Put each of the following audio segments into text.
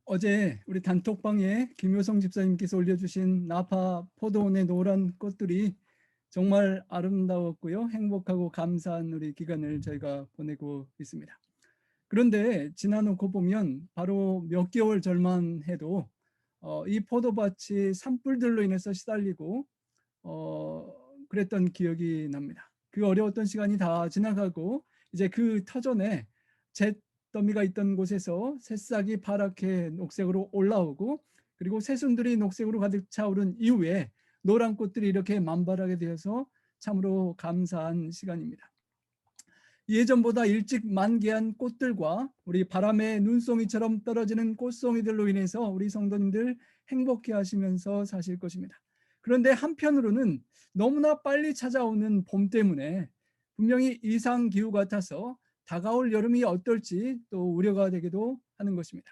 어제 우리 단톡방에 김효성 집사님께서 올려주신 나파 포도원의 노란 꽃들이 정말 아름다웠고요. 행복하고 감사한 우리 기간을 저희가 보내고 있습니다. 그런데 지나놓고 보면 바로 몇 개월 전만 해도 이 포도밭이 산불들로 인해서 시달리고 그랬던 기억이 납니다. 그 어려웠던 시간이 다 지나가고 이제 그 터전에 잿더미가 있던 곳에서 새싹이 파랗게 녹색으로 올라오고 그리고 새순들이 녹색으로 가득 차오른 이후에 노란 꽃들이 이렇게 만발하게 되어서 참으로 감사한 시간입니다. 예전보다 일찍 만개한 꽃들과 우리 바람의 눈송이처럼 떨어지는 꽃송이들로 인해서 우리 성도님들 행복해 하시면서 사실 것입니다. 그런데 한편으로는 너무나 빨리 찾아오는 봄 때문에 분명히 이상 기후 같아서 다가올 여름이 어떨지 또 우려가 되기도 하는 것입니다.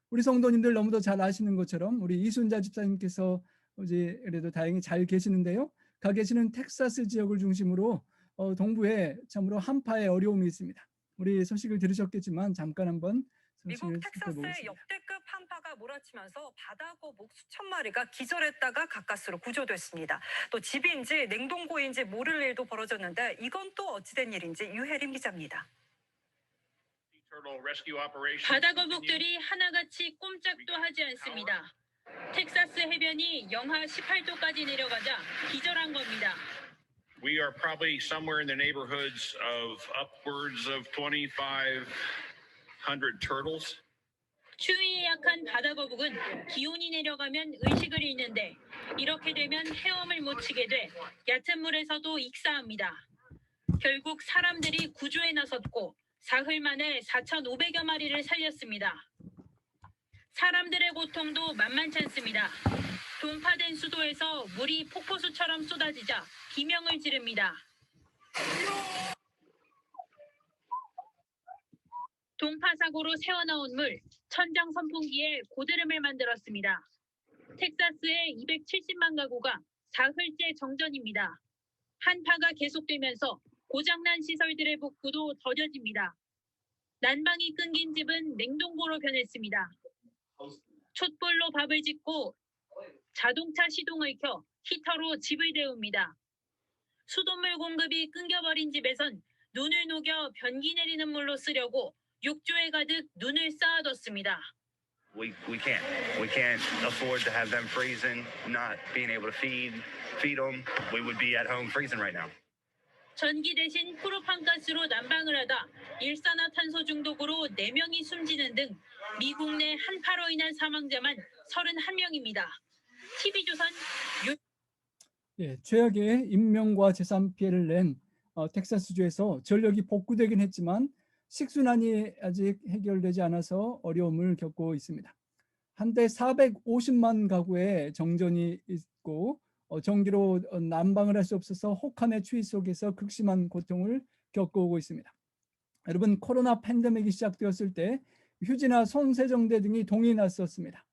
우리 성도님들 너무도 잘 아시는 것처럼 우리 이순자 집사님께서 어제 그래도 다행히 잘 계시는데요. 가 계시는 텍사스 지역을 중심으로 동부에 참으로 한파의 어려움이 있습니다. 우리 소식을 들으셨겠지만 잠깐 한번 미국 소식을 텍사스에 살펴보겠습니다. 역대급 한파가 몰아치면서 바다거북 수천 마리가 기절했다가 가까스로 구조됐습니다. 또 집인지 냉동고인지 모를 일도 벌어졌는데 이건 또 어찌된 일인지 유혜림 기자입니다. 바다거북들이 하나같이 꼼짝도 하지 않습니다. 텍사스 해변이 영하 18도까지 내려가자 기절한 겁니다. We are probably somewhere in the neighborhoods of upwards of 2,500 turtles. 추위에 약한 바다거북은 기온이 내려가면 의식을 잃는데 이렇게 되면 헤엄을 못 치게 돼 얕은 물에서도 익사합니다. 결국 사람들이 구조에 나섰고 사흘 만에 4,500여 마리를 살렸습니다. 사람들의 고통도 만만치 않습니다. 동파된 수도에서 물이 폭포수처럼 쏟아지자 비명을 지릅니다. 동파 사고로 새어나온 물, 천장 선풍기에 고드름을 만들었습니다. 텍사스의 270만 가구가 사흘째 정전입니다. 한파가 계속되면서 고장난 시설들의 복구도 더뎌집니다. 난방이 끊긴 집은 냉동고로 변했습니다. 촛불로 밥을 짓고 자동차 시동을 켜 히터로 집을 데웁니다. 수돗물 공급이 끊겨버린 집에선 눈을 녹여 변기 내리는 물로 쓰려고 욕조에 가득 눈을 쌓아뒀습니다. We can't afford to have them freezing, not being able to feed them. We would be at home freezing right now. 전기 대신 프로판가스로 난방을 하다 일산화탄소 중독으로 4명이 숨지는 등 미국 내 한파로 인한 사망자만 31명입니다. TV조선 최악의 인명과 재산 피해를 낸 텍사스주에서 전력이 복구되긴 했지만 식순환이 아직 해결되지 않아서 어려움을 겪고 있습니다. 한때 450만 가구의 정전이 있고 전기로 난방을 할 수 없어서 혹한의 추위 속에서 극심한 고통을 겪어오고 있습니다. 여러분, 코로나 팬데믹이 시작되었을 때 휴지나 손세정대 등이 동이 났었습니다.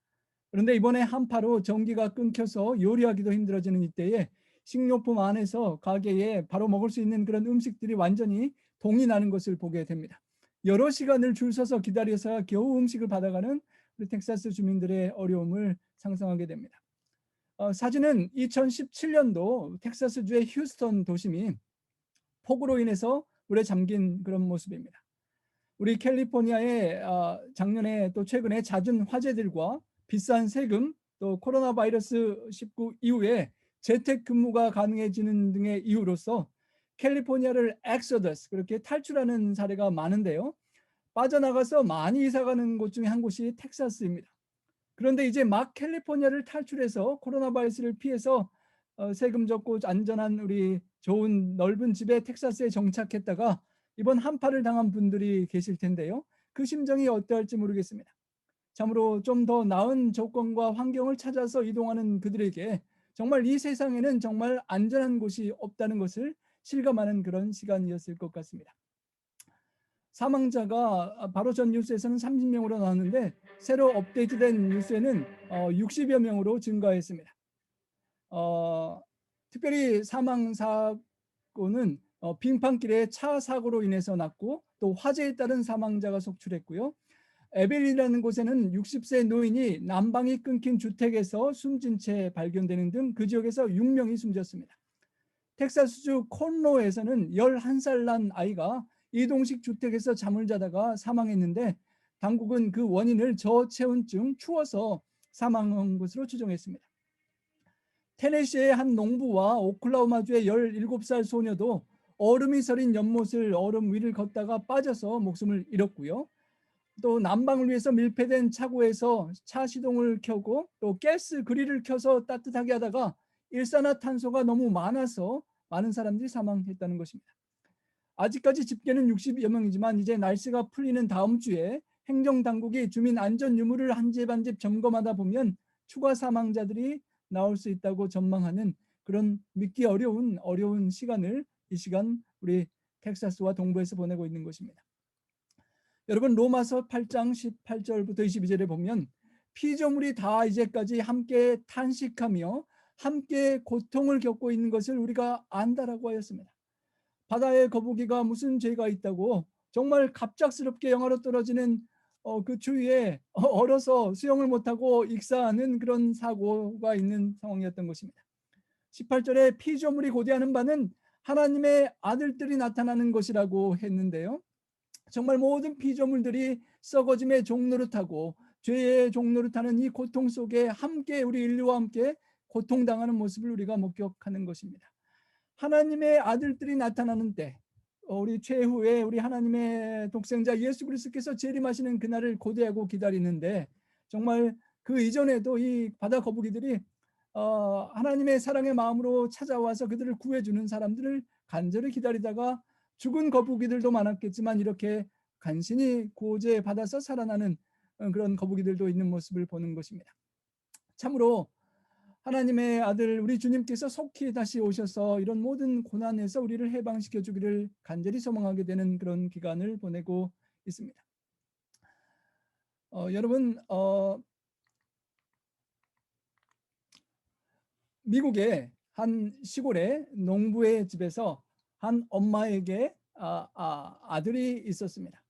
그런데 이번에 한파로 전기가 끊겨서 요리하기도 힘들어지는 이때에 식료품 안에서 가게에 바로 먹을 수 있는 그런 음식들이 완전히 동이 나는 것을 보게 됩니다. 여러 시간을 줄 서서 기다려서 겨우 음식을 받아가는 우리 텍사스 주민들의 어려움을 상상하게 됩니다. 사진은 2017년도 텍사스주의 휴스턴 도심이 폭우로 인해서 물에 잠긴 그런 모습입니다. 우리 캘리포니아의 작년에 또 최근에 잦은 화재들과 비싼 세금, 또 코로나 바이러스 19 이후에 재택근무가 가능해지는 등의 이유로서 캘리포니아를 엑소더스, 그렇게 탈출하는 사례가 많은데요. 빠져나가서 많이 이사가는 곳 중에 한 곳이 텍사스입니다. 그런데 이제 막 캘리포니아를 탈출해서 코로나 바이러스를 피해서 세금 적고 안전한 우리 좋은 넓은 집에 텍사스에 정착했다가 이번 한파를 당한 분들이 계실 텐데요. 그 심정이 어떠할지 모르겠습니다. 참으로 좀 더 나은 조건과 환경을 찾아서 이동하는 그들에게 정말 이 세상에는 정말 안전한 곳이 없다는 것을 실감하는 그런 시간이었을 것 같습니다. 사망자가 바로 전 뉴스에서는 30명으로 나왔는데 새로 업데이트된 뉴스에는 60여 명으로 증가했습니다. 특별히 사망 사고는 빙판길의 차 사고로 인해서 났고 또 화재에 따른 사망자가 속출했고요. 에벨이라는 곳에는 60세 노인이 난방이 끊긴 주택에서 숨진 채 발견되는 등 그 지역에서 6명이 숨졌습니다. 텍사스주 콘로에서는 11살 난 아이가 이동식 주택에서 잠을 자다가 사망했는데 당국은 그 원인을 저체온증, 추워서 사망한 것으로 추정했습니다. 테네시의 한 농부와 오클라호마주의 17살 소녀도 얼음이 서린 연못을 얼음 위를 걷다가 빠져서 목숨을 잃었고요. 또 난방을 위해서 밀폐된 차고에서 차 시동을 켜고 또 가스 그릴을 켜서 따뜻하게 하다가 일산화탄소가 너무 많아서 많은 사람들이 사망했다는 것입니다. 아직까지 집계는 60여 명이지만 이제 날씨가 풀리는 다음 주에 행정당국이 주민 안전 유무를 한 집 한 집 점검하다 보면 추가 사망자들이 나올 수 있다고 전망하는 그런 믿기 어려운 시간을 이 시간 우리 텍사스와 동부에서 보내고 있는 것입니다. 여러분, 로마서 8장 18절부터 22절에 보면 피조물이 다 이제까지 함께 탄식하며 함께 고통을 겪고 있는 것을 우리가 안다라고 하였습니다. 바다의 거북이가 무슨 죄가 있다고 정말 갑작스럽게 영하로 떨어지는 그 추위에 얼어서 수영을 못하고 익사하는 그런 사고가 있는 상황이었던 것입니다. 18절에 피조물이 고대하는 바는 하나님의 아들들이 나타나는 것이라고 했는데요. 정말 모든 피조물들이 썩어짐의 종노릇하고 죄의 노릇하는 이 고통 속에 함께 우리 인류와 함께 고통당하는 모습을 우리가 목격하는 것입니다. 하나님의 아들들이 나타나는 때 우리 최후에 우리 하나님의 독생자 예수 그리스도께서 재림하시는 그날을 고대하고 기다리는데 정말 그 이전에도 이 바다 거북이들이 하나님의 사랑의 마음으로 찾아와서 그들을 구해주는 사람들을 간절히 기다리다가 죽은 거북이들도 많았겠지만 이렇게 간신히 구제 받아서 살아나는 그런 거북이들도 있는 모습을 보는 것입니다. 참으로 하나님의 아들 우리 주님께서 속히 다시 오셔서 이런 모든 고난에서 우리를 해방시켜 주기를 간절히 소망하게 되는 그런 기간을 보내고 있습니다. 여러분, 미국의 한 시골의 농부의 집에서 한 엄마에게 아들이 있었습니다.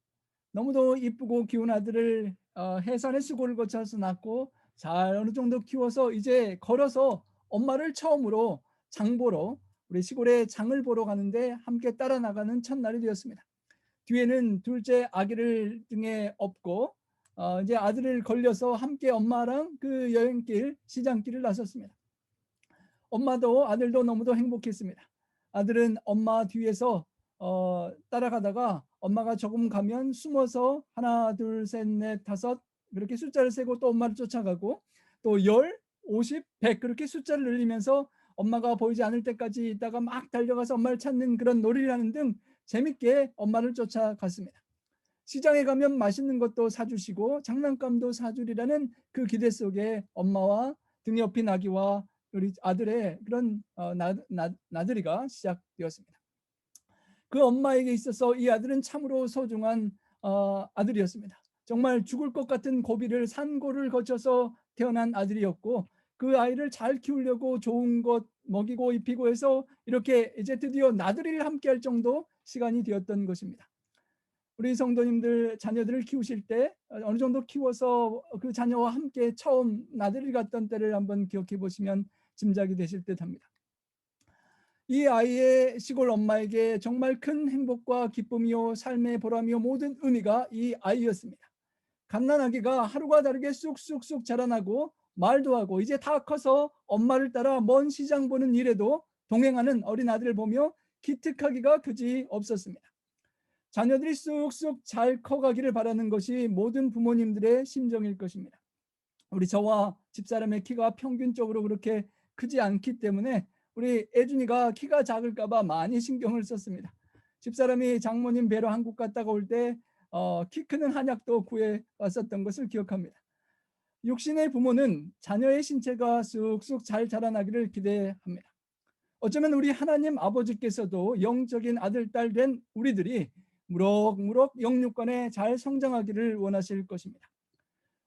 너무도 이쁘고 귀여운 아들을 해산의 수고를 거쳐서 낳고 잘 어느 정도 키워서 이제 걸어서 엄마를 처음으로 장 보러 우리 시골에 장을 보러 가는데 함께 따라 나가는 첫날이 되었습니다. 뒤에는 둘째 아기를 등에 업고 이제 아들을 걸려서 함께 엄마랑 그 여행길 시장길을 나섰습니다. 엄마도 아들도 너무도 행복했습니다. 아들은 엄마 뒤에서 따라가다가 엄마가 조금 가면 숨어서 하나, 둘, 셋, 넷, 다섯 그렇게 숫자를 세고 또 엄마를 쫓아가고 또 10, 50, 100 그렇게 숫자를 늘리면서 엄마가 보이지 않을 때까지 있다가 막 달려가서 엄마를 찾는 그런 놀이를 하는 등 재밌게 엄마를 쫓아갔습니다. 시장에 가면 맛있는 것도 사주시고 장난감도 사주리라는 그 기대 속에 엄마와 등 옆인 아기와 우리 아들의 그런 나들이가 시작되었습니다. 그 엄마에게 있어서 이 아들은 참으로 소중한 아들이었습니다. 정말 죽을 것 같은 고비를 산고를 거쳐서 태어난 아들이었고 그 아이를 잘 키우려고 좋은 것 먹이고 입히고 해서 이렇게 이제 드디어 나들이를 함께 할 정도 시간이 되었던 것입니다. 우리 성도님들 자녀들을 키우실 때 어느 정도 키워서 그 자녀와 함께 처음 나들이 갔던 때를 한번 기억해 보시면 짐작이 되실 듯합니다. 이 아이의 시골 엄마에게 정말 큰 행복과 기쁨이요 삶의 보람이요 모든 의미가 이 아이였습니다. 갓난아기가 하루가 다르게 쑥쑥쑥 자라나고 말도 하고 이제 다 커서 엄마를 따라 먼 시장 보는 일에도 동행하는 어린 아들을 보며 기특하기가 그지 없었습니다. 자녀들이 쑥쑥 잘 커가기를 바라는 것이 모든 부모님들의 심정일 것입니다. 우리 저와 집사람의 키가 평균적으로 그렇게 크지 않기 때문에 우리 애준이가 키가 작을까 봐 많이 신경을 썼습니다. 집사람이 장모님 뵈러 한국 갔다가 올 때 키 크는 한약도 구해 왔었던 것을 기억합니다. 육신의 부모는 자녀의 신체가 쑥쑥 잘 자라나기를 기대합니다. 어쩌면 우리 하나님 아버지께서도 영적인 아들, 딸 된 우리들이 무럭무럭 영육간에 잘 성장하기를 원하실 것입니다.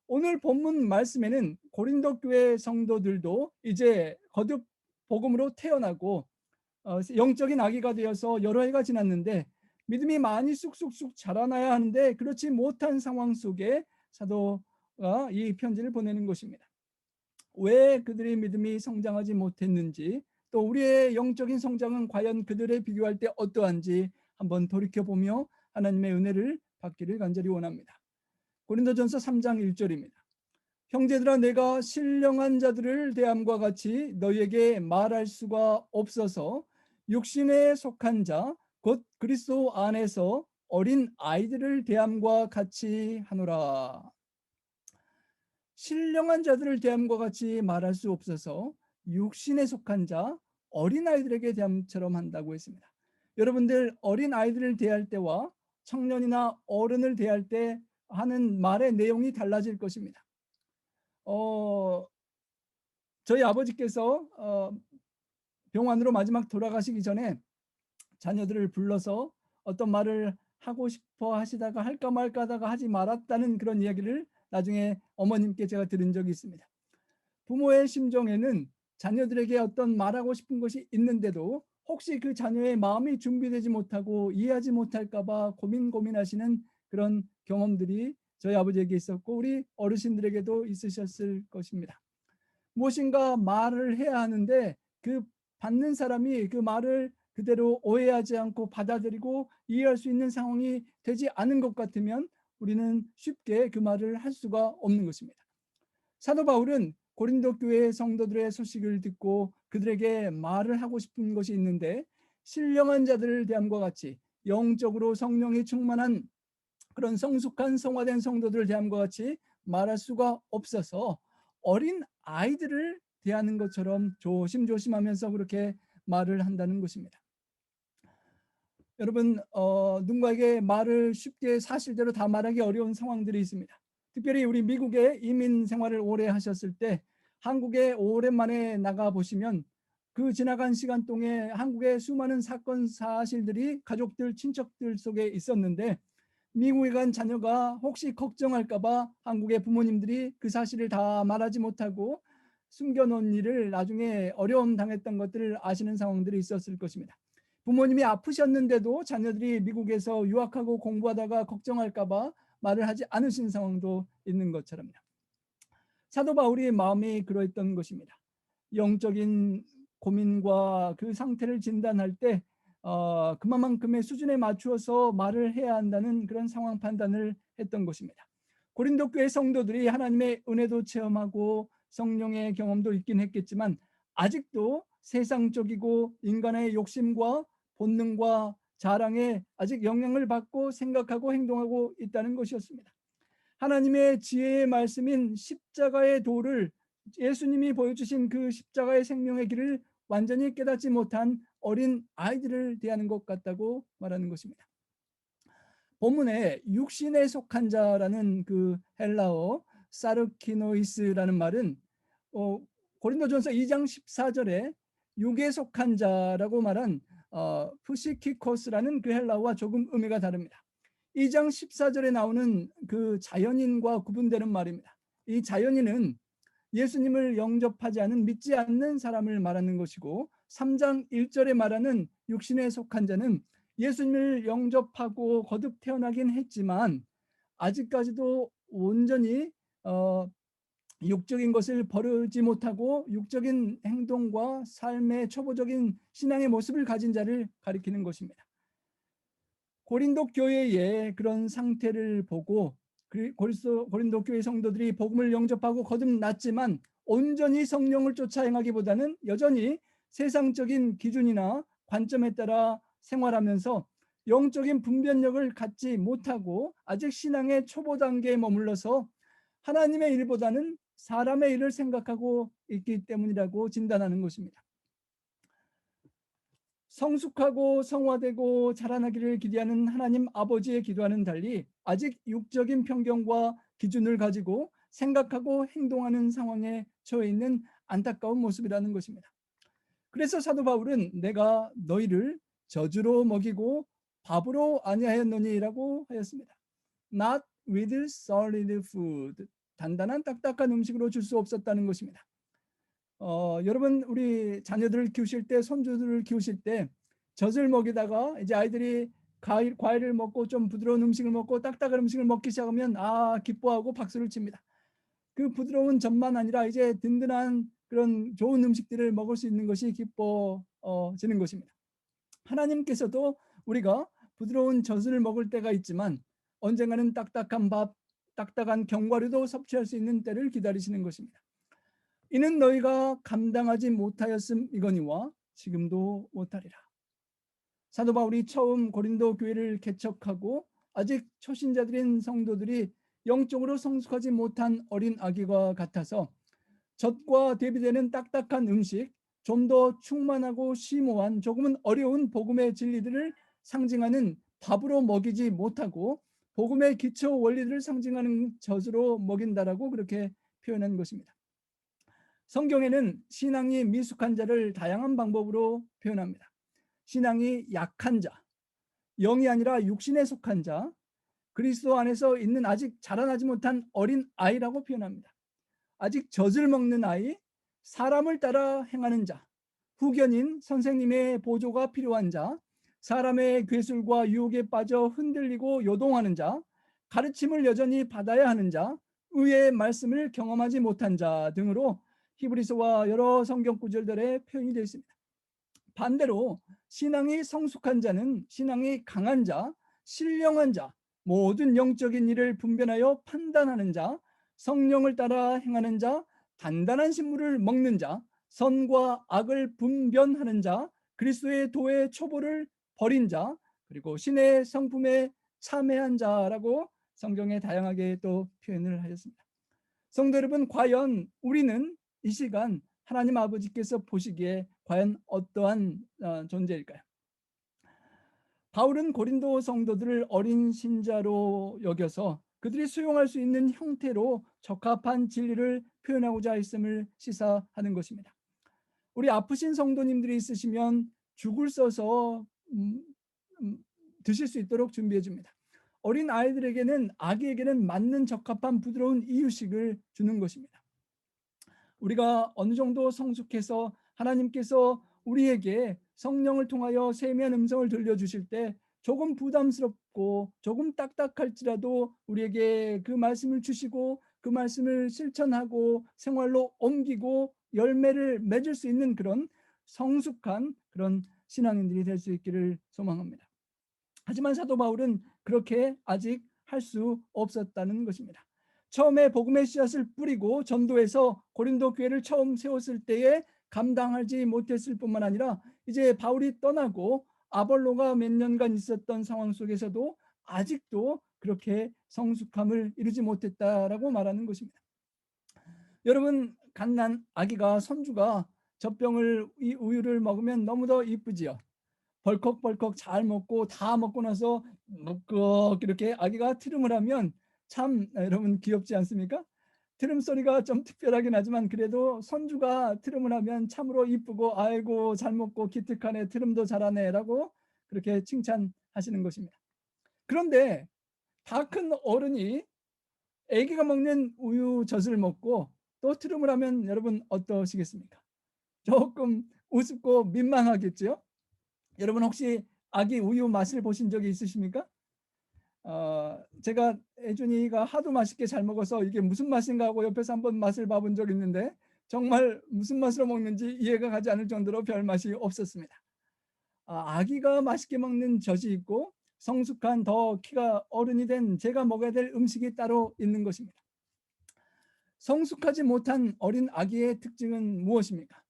오늘 본문 말씀에는 고린도 교회 성도들도 이제 거듭 복음으로 태어나고 영적인 아기가 되어서 여러 해가 지났는데 믿음이 많이 쑥쑥쑥 자라나야 하는데 그렇지 못한 상황 속에 사도가 이 편지를 보내는 것입니다. 왜 그들의 믿음이 성장하지 못했는지, 또 우리의 영적인 성장은 과연 그들에 비교할 때 어떠한지 한번 돌이켜보며 하나님의 은혜를 받기를 간절히 원합니다. 고린도전서 3장 1절입니다. 형제들아, 내가 신령한 자들을 대함과 같이 너희에게 말할 수가 없어서 육신에 속한 자 곧 그리스도 안에서 어린 아이들을 대함과 같이 하노라. 신령한 자들을 대함과 같이 말할 수 없어서 육신에 속한 자 어린아이들에게 대함처럼 한다고 했습니다. 여러분들, 어린아이들을 대할 때와 청년이나 어른을 대할 때 하는 말의 내용이 달라질 것입니다. 저희 아버지께서 병원으로 마지막 돌아가시기 전에 자녀들을 불러서 어떤 말을 하고 싶어 하시다가 할까 말까 하다가 하지 말았다는 그런 이야기를 나중에 어머님께 제가 들은 적이 있습니다. 부모의 심정에는 자녀들에게 어떤 말하고 싶은 것이 있는데도 혹시 그 자녀의 마음이 준비되지 못하고 이해하지 못할까 봐 고민하시는 그런 경험들이 저희 아버지에게 있었고 우리 어르신들에게도 있으셨을 것입니다. 무엇인가 말을 해야 하는데 그 받는 사람이 그 말을 그대로 오해하지 않고 받아들이고 이해할 수 있는 상황이 되지 않은 것 같으면 우리는 쉽게 그 말을 할 수가 없는 것입니다. 사도 바울은 고린도 교회 성도들의 소식을 듣고 그들에게 말을 하고 싶은 것이 있는데 신령한 자들을 대함과 같이 영적으로 성령이 충만한 그런 성숙한 성화된 성도들을 대함과 같이 말할 수가 없어서 어린 아이들을 대하는 것처럼 조심조심하면서 그렇게 말을 한다는 것입니다. 여러분, 누군가에게 말을 쉽게 사실대로 다 말하기 어려운 상황들이 있습니다. 특별히 우리 미국에 이민 생활을 오래 하셨을 때 한국에 오랜만에 나가 보시면 그 지나간 시간 동안에 한국의 수많은 사건 사실들이 가족들 친척들 속에 있었는데 미국에 간 자녀가 혹시 걱정할까 봐 한국의 부모님들이 그 사실을 다 말하지 못하고 숨겨놓은 일을 나중에 어려움 당했던 것들을 아시는 상황들이 있었을 것입니다. 부모님이 아프셨는데도 자녀들이 미국에서 유학하고 공부하다가 걱정할까 봐 말을 하지 않으신 상황도 있는 것처럼요. 사도 바울의 마음이 그러했던 것입니다. 영적인 고민과 그 상태를 진단할 때 그만큼의 수준에 맞추어서 말을 해야 한다는 그런 상황 판단을 했던 것입니다. 고린도 교회 성도들이 하나님의 은혜도 체험하고 성령의 경험도 있긴 했겠지만 아직도 세상적이고 인간의 욕심과 본능과 자랑에 아직 영향을 받고 생각하고 행동하고 있다는 것이었습니다. 하나님의 지혜의 말씀인 십자가의 도를, 예수님이 보여주신 그 십자가의 생명의 길을 완전히 깨닫지 못한 어린 아이들을 대하는 것 같다고 말하는 것입니다. 본문에 육신에 속한 자라는 그 헬라어 사르키노이스라는 말은 고린도전서 2장 14절에 육에 속한 자라고 말한 푸시키코스라는 그 헬라어와 조금 의미가 다릅니다. 2장 14절에 나오는 그 자연인과 구분되는 말입니다. 이 자연인은 예수님을 영접하지 않은 믿지 않는 사람을 말하는 것이고 3장 1절에 말하는 육신에 속한 자는 예수님을 영접하고 거듭 태어나긴 했지만 아직까지도 온전히 육적인 것을 버리지 못하고 육적인 행동과 삶의 초보적인 신앙의 모습을 가진 자를 가리키는 것입니다. 고린도 교회의 그런 상태를 보고 고린도 교회 성도들이 복음을 영접하고 거듭났지만 온전히 성령을 쫓아 행하기보다는 여전히 세상적인 기준이나 관점에 따라 생활하면서 영적인 분별력을 갖지 못하고 아직 신앙의 초보 단계에 머물러서 하나님의 일보다는 사람의 일을 생각하고 있기 때문이라고 진단하는 것입니다. 성숙하고 성화되고 자라나기를 기대하는 하나님 아버지의 기도와는 달리 아직 육적인 편견과 기준을 가지고 생각하고 행동하는 상황에 처해 있는 안타까운 모습이라는 것입니다. 그래서 사도 바울은 내가 너희를 저주로 먹이고 밥으로 아니하였노니라고 하였습니다. Not with solid food. 단단한 딱딱한 음식으로 줄 수 없었다는 것입니다. 여러분, 우리 자녀들을 키우실 때, 손주들을 키우실 때 젖을 먹이다가 이제 아이들이 과일을 먹고 좀 부드러운 음식을 먹고 딱딱한 음식을 먹기 시작하면 기뻐하고 박수를 칩니다. 그 부드러운 젖만 아니라 이제 든든한 그런 좋은 음식들을 먹을 수 있는 것이 기뻐지는 것입니다. 하나님께서도 우리가 부드러운 젖을 먹을 때가 있지만 언젠가는 딱딱한 밥, 딱딱한 견과류도 섭취할 수 있는 때를 기다리시는 것입니다. 이는 너희가 감당하지 못하였음이거니와 지금도 못하리라. 사도 바울이 처음 고린도 교회를 개척하고 아직 초신자들인 성도들이 영적으로 성숙하지 못한 어린 아기와 같아서 젖과 대비되는 딱딱한 음식, 좀 더 충만하고 심오한 조금은 어려운 복음의 진리들을 상징하는 밥으로 먹이지 못하고 복음의 기초 원리들을 상징하는 젖으로 먹인다라고 그렇게 표현한 것입니다. 성경에는 신앙이 미숙한 자를 다양한 방법으로 표현합니다. 신앙이 약한 자, 영이 아니라 육신에 속한 자, 그리스도 안에서 있는 아직 자라나지 못한 어린 아이라고 표현합니다. 아직 젖을 먹는 아이, 사람을 따라 행하는 자, 후견인 선생님의 보조가 필요한 자, 사람의 괴술과 유혹에 빠져 흔들리고 요동하는 자, 가르침을 여전히 받아야 하는 자, 의의 말씀을 경험하지 못한 자 등으로 히브리서와 여러 성경 구절들에 표현이 되어 있습니다. 반대로 신앙이 성숙한 자는 신앙이 강한 자, 신령한 자, 모든 영적인 일을 분별하여 판단하는 자, 성령을 따라 행하는 자, 단단한 식물을 먹는 자, 선과 악을 분별하는 자, 그리스도의 도의 초보를 버린 자, 그리고 신의 성품에 참회한 자라고 성경에 다양하게 또 표현을 하셨습니다. 성도 여러분, 과연 우리는 이 시간 하나님 아버지께서 보시기에 과연 어떠한 존재일까요? 바울은 고린도 성도들을 어린 신자로 여겨서 그들이 수용할 수 있는 형태로 적합한 진리를 표현하고자 했음을 시사하는 것입니다. 우리 아프신 성도님들이 있으시면 죽을 써서 드실 수 있도록 준비해 줍니다. 어린 아이들에게는, 아기에게는 맞는 적합한 부드러운 이유식을 주는 것입니다. 우리가 어느 정도 성숙해서 하나님께서 우리에게 성령을 통하여 세미한 음성을 들려주실 때 조금 부담스럽고 조금 딱딱할지라도 우리에게 그 말씀을 주시고 그 말씀을 실천하고 생활로 옮기고 열매를 맺을 수 있는 그런 성숙한 그런 신앙인들이 될 수 있기를 소망합니다. 하지만 사도 바울은 그렇게 아직 할 수 없었다는 것입니다. 처음에 복음의 씨앗을 뿌리고 전도해서 고린도 교회를 처음 세웠을 때에 감당하지 못했을 뿐만 아니라 이제 바울이 떠나고 아볼로가 몇 년간 있었던 상황 속에서도 아직도 그렇게 성숙함을 이루지 못했다라고 말하는 것입니다. 여러분, 갓난 아기가, 손주가 젖병을, 이 우유를 먹으면 너무도 이쁘지요. 벌컥벌컥 잘 먹고 다 먹고 나서 먹고 이렇게 아기가 트름을 하면 참 여러분 귀엽지 않습니까? 트름 소리가 좀 특별하긴 하지만 그래도 손주가 트름을 하면 참으로 이쁘고 아이고 잘 먹고 기특하네, 트름도 잘하네 라고 그렇게 칭찬하시는 것입니다. 그런데 다 큰 어른이 아기가 먹는 우유 젖을 먹고 또 트름을 하면 여러분 어떠시겠습니까? 조금 우습고 민망하겠죠? 여러분 혹시 아기 우유 맛을 보신 적이 있으십니까? 제가 애준이가 하도 맛있게 잘 먹어서 이게 무슨 맛인가 하고 옆에서 한번 맛을 봐본 적이 있는데 정말 무슨 맛으로 먹는지 이해가 가지 않을 정도로 별 맛이 없었습니다. 아기가 맛있게 먹는 젖이 있고 성숙한 더 키가 어른이 된 제가 먹어야 될 음식이 따로 있는 것입니다. 성숙하지 못한 어린 아기의 특징은 무엇입니까?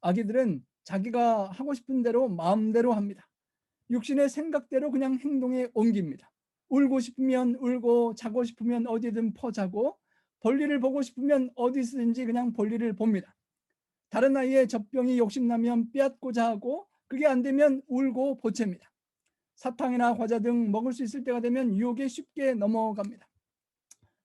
아기들은 자기가 하고 싶은 대로 마음대로 합니다. 육신의 생각대로 그냥 행동에 옮깁니다. 울고 싶으면 울고 자고 싶으면 어디든 퍼자고 볼일을 보고 싶으면 어디서든지 그냥 볼일을 봅니다. 다른 아이의 젖병이 욕심나면 빼앗고자 하고 그게 안 되면 울고 보채입니다. 사탕이나 과자 등 먹을 수 있을 때가 되면 유혹에 쉽게 넘어갑니다.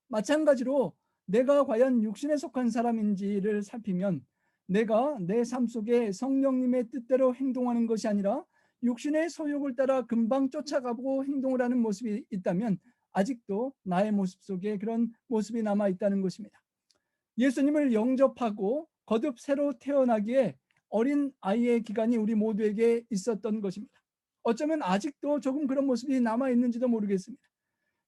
마찬가지로 내가 과연 육신에 속한 사람인지를 살피면 내가 내 삶 속에 성령님의 뜻대로 행동하는 것이 아니라 육신의 소욕을 따라 금방 쫓아가고 행동을 하는 모습이 있다면 아직도 나의 모습 속에 그런 모습이 남아 있다는 것입니다. 예수님을 영접하고 거듭 새로 태어나기에 어린 아이의 기간이 우리 모두에게 있었던 것입니다. 어쩌면 아직도 조금 그런 모습이 남아 있는지도 모르겠습니다.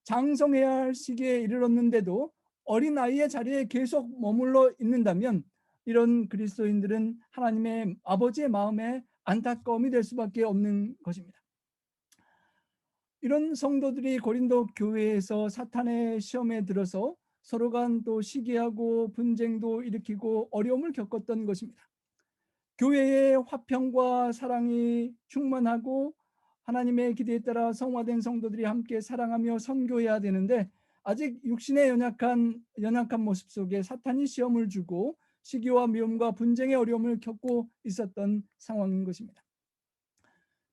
장성해야 할 시기에 이르렀는데도 어린아이의 자리에 계속 머물러 있는다면 이런 그리스도인들은 하나님의 아버지의 마음에 안타까움이 될 수밖에 없는 것입니다. 이런 성도들이 고린도 교회에서 사탄의 시험에 들어서 서로 간 또 시기하고 분쟁도 일으키고 어려움을 겪었던 것입니다. 교회의 화평과 사랑이 충만하고 하나님의 기대에 따라 성화된 성도들이 함께 사랑하며 선교해야 되는데 아직 육신의 연약한 모습 속에 사탄이 시험을 주고 시기와 미움과 분쟁의 어려움을 겪고 있었던 상황인 것입니다.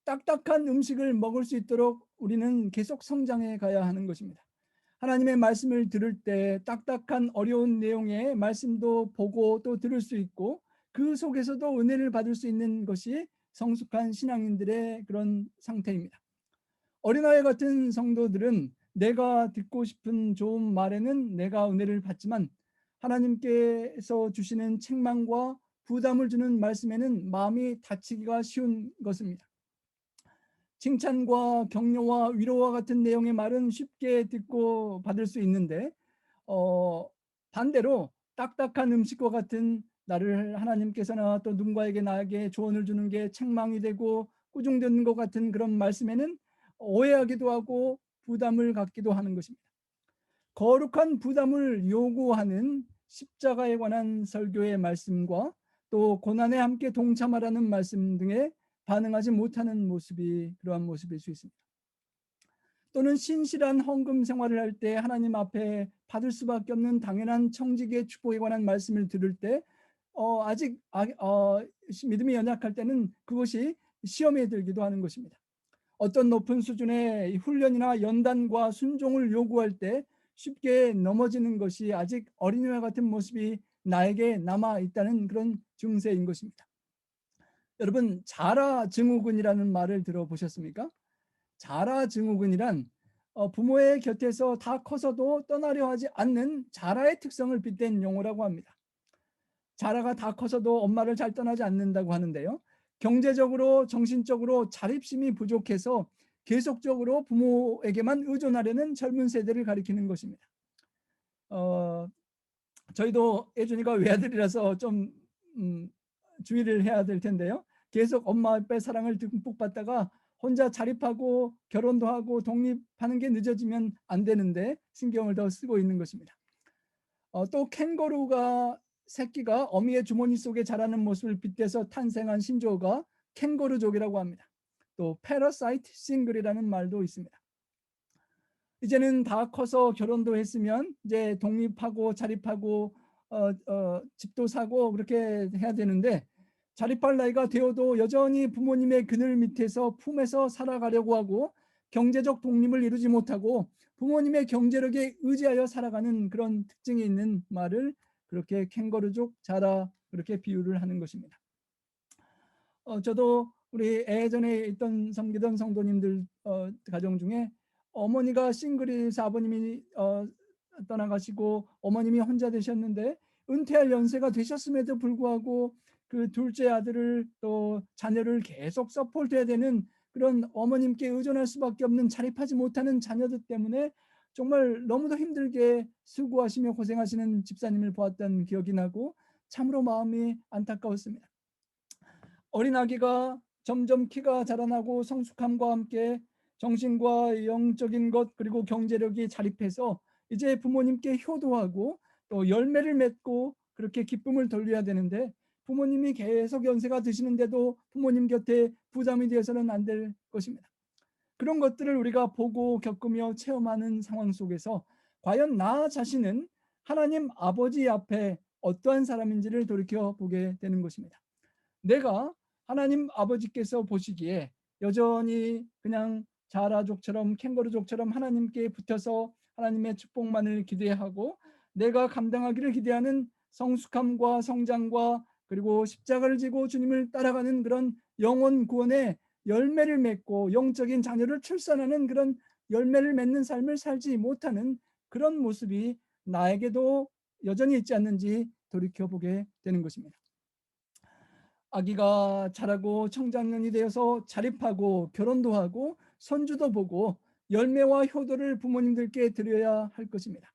딱딱한 음식을 먹을 수 있도록 우리는 계속 성장해 가야 하는 것입니다. 하나님의 말씀을 들을 때 딱딱한 어려운 내용의 말씀도 보고 또 들을 수 있고 그 속에서도 은혜를 받을 수 있는 것이 성숙한 신앙인들의 그런 상태입니다. 어린아이 같은 성도들은 내가 듣고 싶은 좋은 말에는 내가 은혜를 받지만 하나님께서 주시는 책망과 부담을 주는 말씀에는 마음이 다치기가 쉬운 것입니다. 칭찬과 격려와 위로와 같은 내용의 말은 쉽게 듣고 받을 수 있는데 반대로 딱딱한 음식과 같은 나를 하나님께서나 또 누군가에게 나에게 조언을 주는 게 책망이 되고 꾸중되는 것 같은 그런 말씀에는 오해하기도 하고 부담을 갖기도 하는 것입니다. 거룩한 부담을 요구하는 십자가에 관한 설교의 말씀과 또 고난에 함께 동참하라는 말씀 등에 반응하지 못하는 모습이 그러한 모습일 수 있습니다. 또는 신실한 헌금 생활을 할 때 하나님 앞에 받을 수밖에 없는 당연한 청지기의 축복에 관한 말씀을 들을 때 아직 믿음이 연약할 때는 그것이 시험에 들기도 하는 것입니다. 어떤 높은 수준의 훈련이나 연단과 순종을 요구할 때 쉽게 넘어지는 것이 아직 어린이와 같은 모습이 나에게 남아 있다는 그런 증세인 것입니다. 여러분, 자라 증후군이라는 말을 들어보셨습니까? 자라 증후군이란 부모의 곁에서 다 커서도 떠나려 하지 않는 자라의 특성을 빗댄 용어라고 합니다. 자라가 다 커서도 엄마를 잘 떠나지 않는다고 하는데요. 경제적으로 정신적으로 자립심이 부족해서 계속적으로 부모에게만 의존하려는 젊은 세대를 가리키는 것입니다. 저희도 예준이가 외아들이라서 좀 주의를 해야 될 텐데요. 계속 엄마 아빠의 사랑을 듬뿍 받다가 혼자 자립하고 결혼도 하고 독립하는 게 늦어지면 안 되는데 신경을 더 쓰고 있는 것입니다. 또 캥거루가 새끼가 어미의 주머니 속에 자라는 모습을 빗대서 탄생한 신조어가 캥거루족이라고 합니다. 또 패러사이트 싱글이라는 말도 있습니다. 이제는 다 커서 결혼도 했으면 이제 독립하고 자립하고 집도 사고 그렇게 해야 되는데 자립할 나이가 되어도 여전히 부모님의 그늘 밑에서 품에서 살아가려고 하고 경제적 독립을 이루지 못하고 부모님의 경제력에 의지하여 살아가는 그런 특징이 있는 말을 그렇게 캥거루족 자라 그렇게 비유를 하는 것입니다. 저도 우리 예전에 있던 섬기던 성도님들 가정 중에 어머니가 싱글이서 아버님이 떠나가시고 어머님이 혼자 되셨는데 은퇴할 연세가 되셨음에도 불구하고 그 둘째 아들을 또 자녀를 계속 서포트해야 되는 그런 어머님께 의존할 수밖에 없는 자립하지 못하는 자녀들 때문에 정말 너무도 힘들게 수고하시며 고생하시는 집사님을 보았던 기억이 나고 참으로 마음이 안타까웠습니다. 어린 아기가 점점 키가 자라나고 성숙함과 함께 정신과 영적인 것 그리고 경제력이 자립해서 이제 부모님께 효도하고 또 열매를 맺고 그렇게 기쁨을 돌려야 되는데 부모님이 계속 연세가 드시는데도 부모님 곁에 부담이 되어서는 안 될 것입니다. 그런 것들을 우리가 보고 겪으며 체험하는 상황 속에서 과연 나 자신은 하나님 아버지 앞에 어떠한 사람인지를 돌이켜보게 되는 것입니다. 내가 하나님 아버지께서 보시기에 여전히 그냥 자라족처럼 캥거루족처럼 하나님께 붙어서 하나님의 축복만을 기대하고 내가 감당하기를 기대하는 성숙함과 성장과 그리고 십자가를 지고 주님을 따라가는 그런 영혼 구원의 열매를 맺고 영적인 자녀를 출산하는 그런 열매를 맺는 삶을 살지 못하는 그런 모습이 나에게도 여전히 있지 않는지 돌이켜보게 되는 것입니다. 아기가 자라고 청장년이 되어서 자립하고 결혼도 하고 손주도 보고 열매와 효도를 부모님들께 드려야 할 것입니다.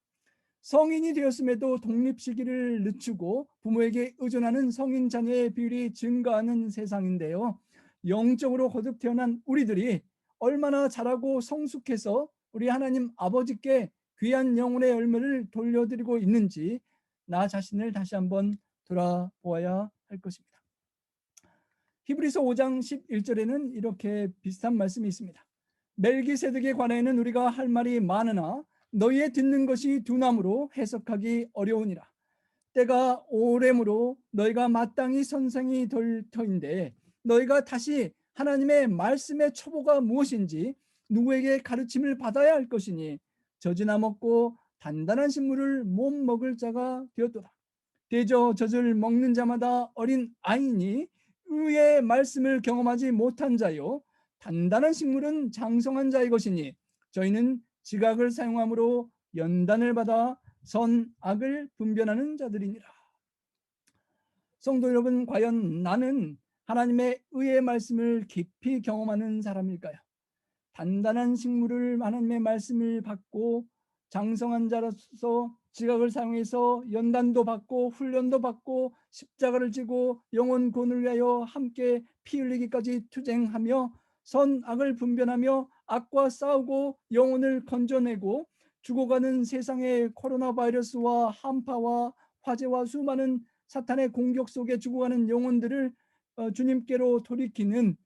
성인이 되었음에도 독립시기를 늦추고 부모에게 의존하는 성인 자녀의 비율이 증가하는 세상인데요. 영적으로 거듭 태어난 우리들이 얼마나 자라고 성숙해서 우리 하나님 아버지께 귀한 영혼의 열매를 돌려드리고 있는지 나 자신을 다시 한번 돌아보아야 할 것입니다. 히브리서 5장 11절에는 이렇게 비슷한 말씀이 있습니다. 멜기세덱에 관하여는 우리가 할 말이 많으나 너희의 듣는 것이 둔함으로 해석하기 어려우니라. 때가 오래므로 너희가 마땅히 선생이 될 터인데 너희가 다시 하나님의 말씀의 초보가 무엇인지 누구에게 가르침을 받아야 할 것이니 젖이나 먹고 단단한 식물을 못 먹을 자가 되었도다. 대저 젖을 먹는 자마다 어린 아이니 의의 말씀을 경험하지 못한 자요 단단한 식물은 장성한 자의 것이니 저희는 지각을 사용함으로 연단을 받아 선악을 분별하는 자들이니라. 성도 여러분, 과연 나는 하나님의 의의 말씀을 깊이 경험하는 사람일까요? 단단한 식물을 하나님의 말씀을 받고 장성한 자로서 지각을 사용해서 연단도 받고 훈련도 받고 십자가를 지고 영혼 구원을 위하여 함께 피 흘리기까지 투쟁하며 선악을 분별하며 악과 싸우고 영혼을 건져내고 죽어가는 세상의 코로나 바이러스와 한파와 화재와 수많은 사탄의 공격 속에 죽어가는 영혼들을 주님께로 돌이키는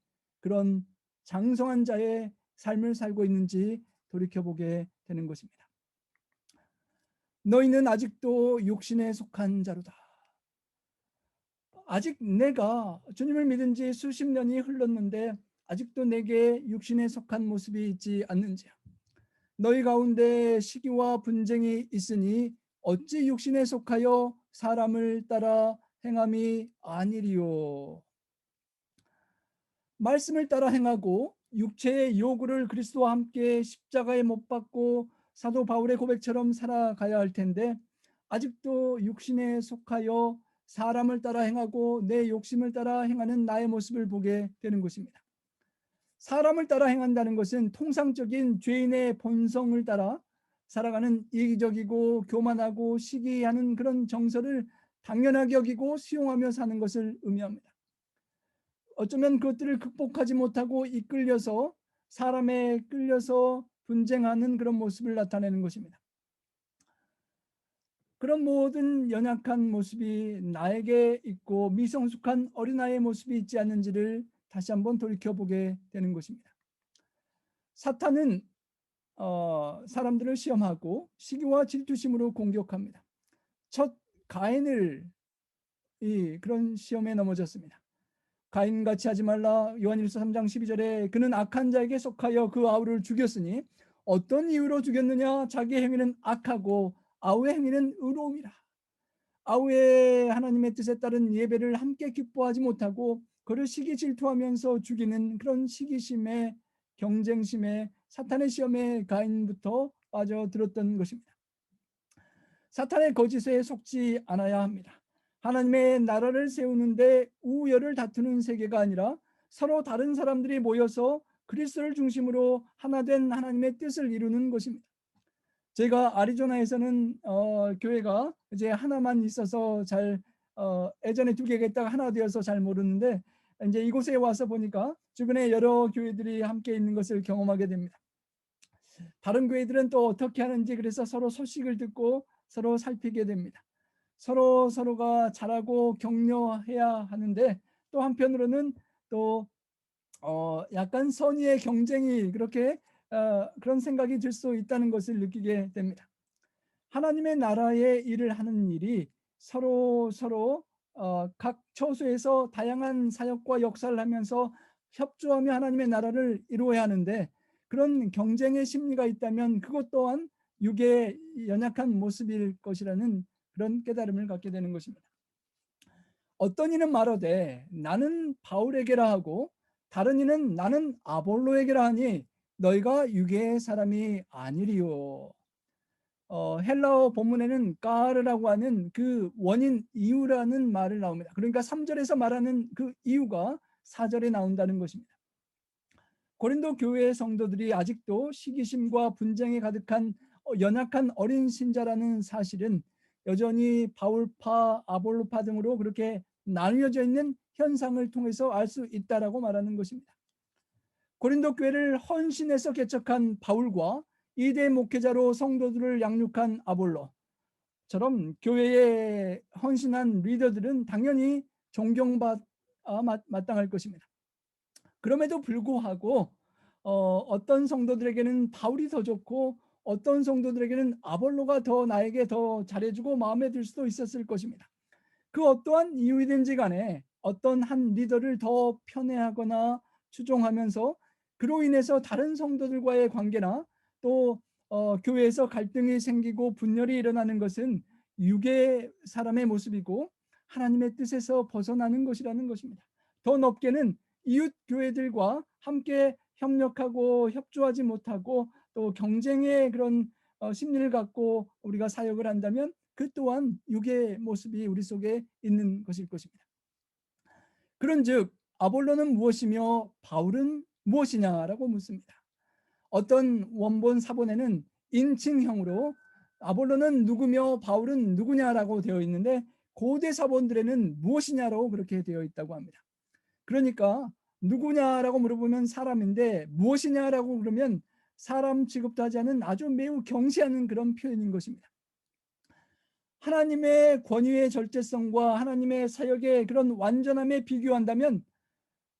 그런 장성한 자의 삶을 살고 있는지 돌이켜보게 되는 것입니다. 너희는 아직도 육신에 속한 자로다. 아직 내가 주님을 믿은 지 수십 년이 흘렀는데 아직도 내게 육신에 속한 모습이 있지 않는지요. 너희 가운데 시기와 분쟁이 있으니 어찌 육신에 속하여 사람을 따라 행함이 아니리요. 말씀을 따라 행하고 육체의 요구를 그리스도와 함께 십자가에 못 박고 사도 바울의 고백처럼 살아가야 할 텐데 아직도 육신에 속하여 사람을 따라 행하고 내 욕심을 따라 행하는 나의 모습을 보게 되는 것입니다. 사람을 따라 행한다는 것은 통상적인 죄인의 본성을 따라 살아가는 이기적이고 교만하고 시기하는 그런 정서를 당연하게 여기고 수용하며 사는 것을 의미합니다. 어쩌면 그것들을 극복하지 못하고 이끌려서 사람에 끌려서 분쟁하는 그런 모습을 나타내는 것입니다. 그런 모든 연약한 모습이 나에게 있고 미성숙한 어린아이의 모습이 있지 않는지를 다시 한번 돌이켜보게 되는 것입니다. 사탄은 사람들을 시험하고 시기와 질투심으로 공격합니다. 첫 가인을 그런 시험에 넘어졌습니다. 가인같이 하지 말라. 요한일서 3장 12절에 그는 악한 자에게 속하여 그 아우를 죽였으니 어떤 이유로 죽였느냐. 자기의 행위는 악하고 아우의 행위는 의로움이라. 아우의 하나님의 뜻에 따른 예배를 함께 기뻐하지 못하고 그를 시기 질투하면서 죽이는 그런 시기심에 경쟁심에 사탄의 시험에 가인부터 빠져들었던 것입니다. 사탄의 거짓에 속지 않아야 합니다. 하나님의 나라를 세우는데 우열을 다투는 세계가 아니라 서로 다른 사람들이 모여서 그리스도를 중심으로 하나 된 하나님의 뜻을 이루는 것입니다. 제가 아리조나에서는 교회가 이제 하나만 있어서 잘 예전에 두 개가 있다가 하나 되어서 잘 모르는데 이제 이곳에 와서 보니까 주변에 여러 교회들이 함께 있는 것을 경험하게 됩니다. 다른 교회들은 또 어떻게 하는지 그래서 서로 소식을 듣고 서로 살피게 됩니다. 서로가 잘하고 격려해야 하는데 또 한편으로는 또 약간 선의의 경쟁이 그렇게 그런 생각이 들 수 있다는 것을 느끼게 됩니다. 하나님의 나라의 일을 하는 일이 서로 각 처소에서 다양한 사역과 역사를 하면서 협조하며 하나님의 나라를 이루어야 하는데 그런 경쟁의 심리가 있다면 그것 또한 육의 연약한 모습일 것이라는 그런 깨달음을 갖게 되는 것입니다. 어떤 이는 말하되 나는 바울에게라 하고 다른 이는 나는 아볼로에게라 하니 너희가 육의 사람이 아니리요. 헬라어 본문에는 까르라고 하는 그 원인 이유라는 말을 나옵니다. 그러니까 3절에서 말하는 그 이유가 4절에 나온다는 것입니다. 고린도 교회의 성도들이 아직도 시기심과 분쟁에 가득한 연약한 어린 신자라는 사실은 여전히 바울파, 아볼로파 등으로 그렇게 나뉘어져 있는 현상을 통해서 알 수 있다라고 말하는 것입니다. 고린도 교회를 헌신해서 개척한 바울과 이대 목회자로 성도들을 양육한 아볼로처럼 교회에 헌신한 리더들은 당연히 마땅할 것입니다. 그럼에도 불구하고 어떤 성도들에게는 바울이 더 좋고 어떤 성도들에게는 아볼로가 더 나에게 더 잘해주고 마음에 들 수도 있었을 것입니다. 그 어떠한 이유이든지 간에 어떤 한 리더를 더 편애하거나 추종하면서 그로 인해서 다른 성도들과의 관계나 또 교회에서 갈등이 생기고 분열이 일어나는 것은 육의 사람의 모습이고 하나님의 뜻에서 벗어나는 것이라는 것입니다. 더 높게는 이웃 교회들과 함께 협력하고 협조하지 못하고 또 경쟁의 그런 심리를 갖고 우리가 사역을 한다면 그 또한 육의 모습이 우리 속에 있는 것일 것입니다. 그런즉 아볼로는 무엇이며 바울은 무엇이냐라고 묻습니다. 어떤 원본 사본에는 인칭형으로 아볼로는 누구며 바울은 누구냐라고 되어 있는데 고대 사본들에는 무엇이냐로 그렇게 되어 있다고 합니다. 그러니까 누구냐라고 물어보면 사람인데 무엇이냐라고 그러면 사람 취급도 하지 않은 아주 매우 경시하는 그런 표현인 것입니다. 하나님의 권위의 절제성과 하나님의 사역의 그런 완전함에 비교한다면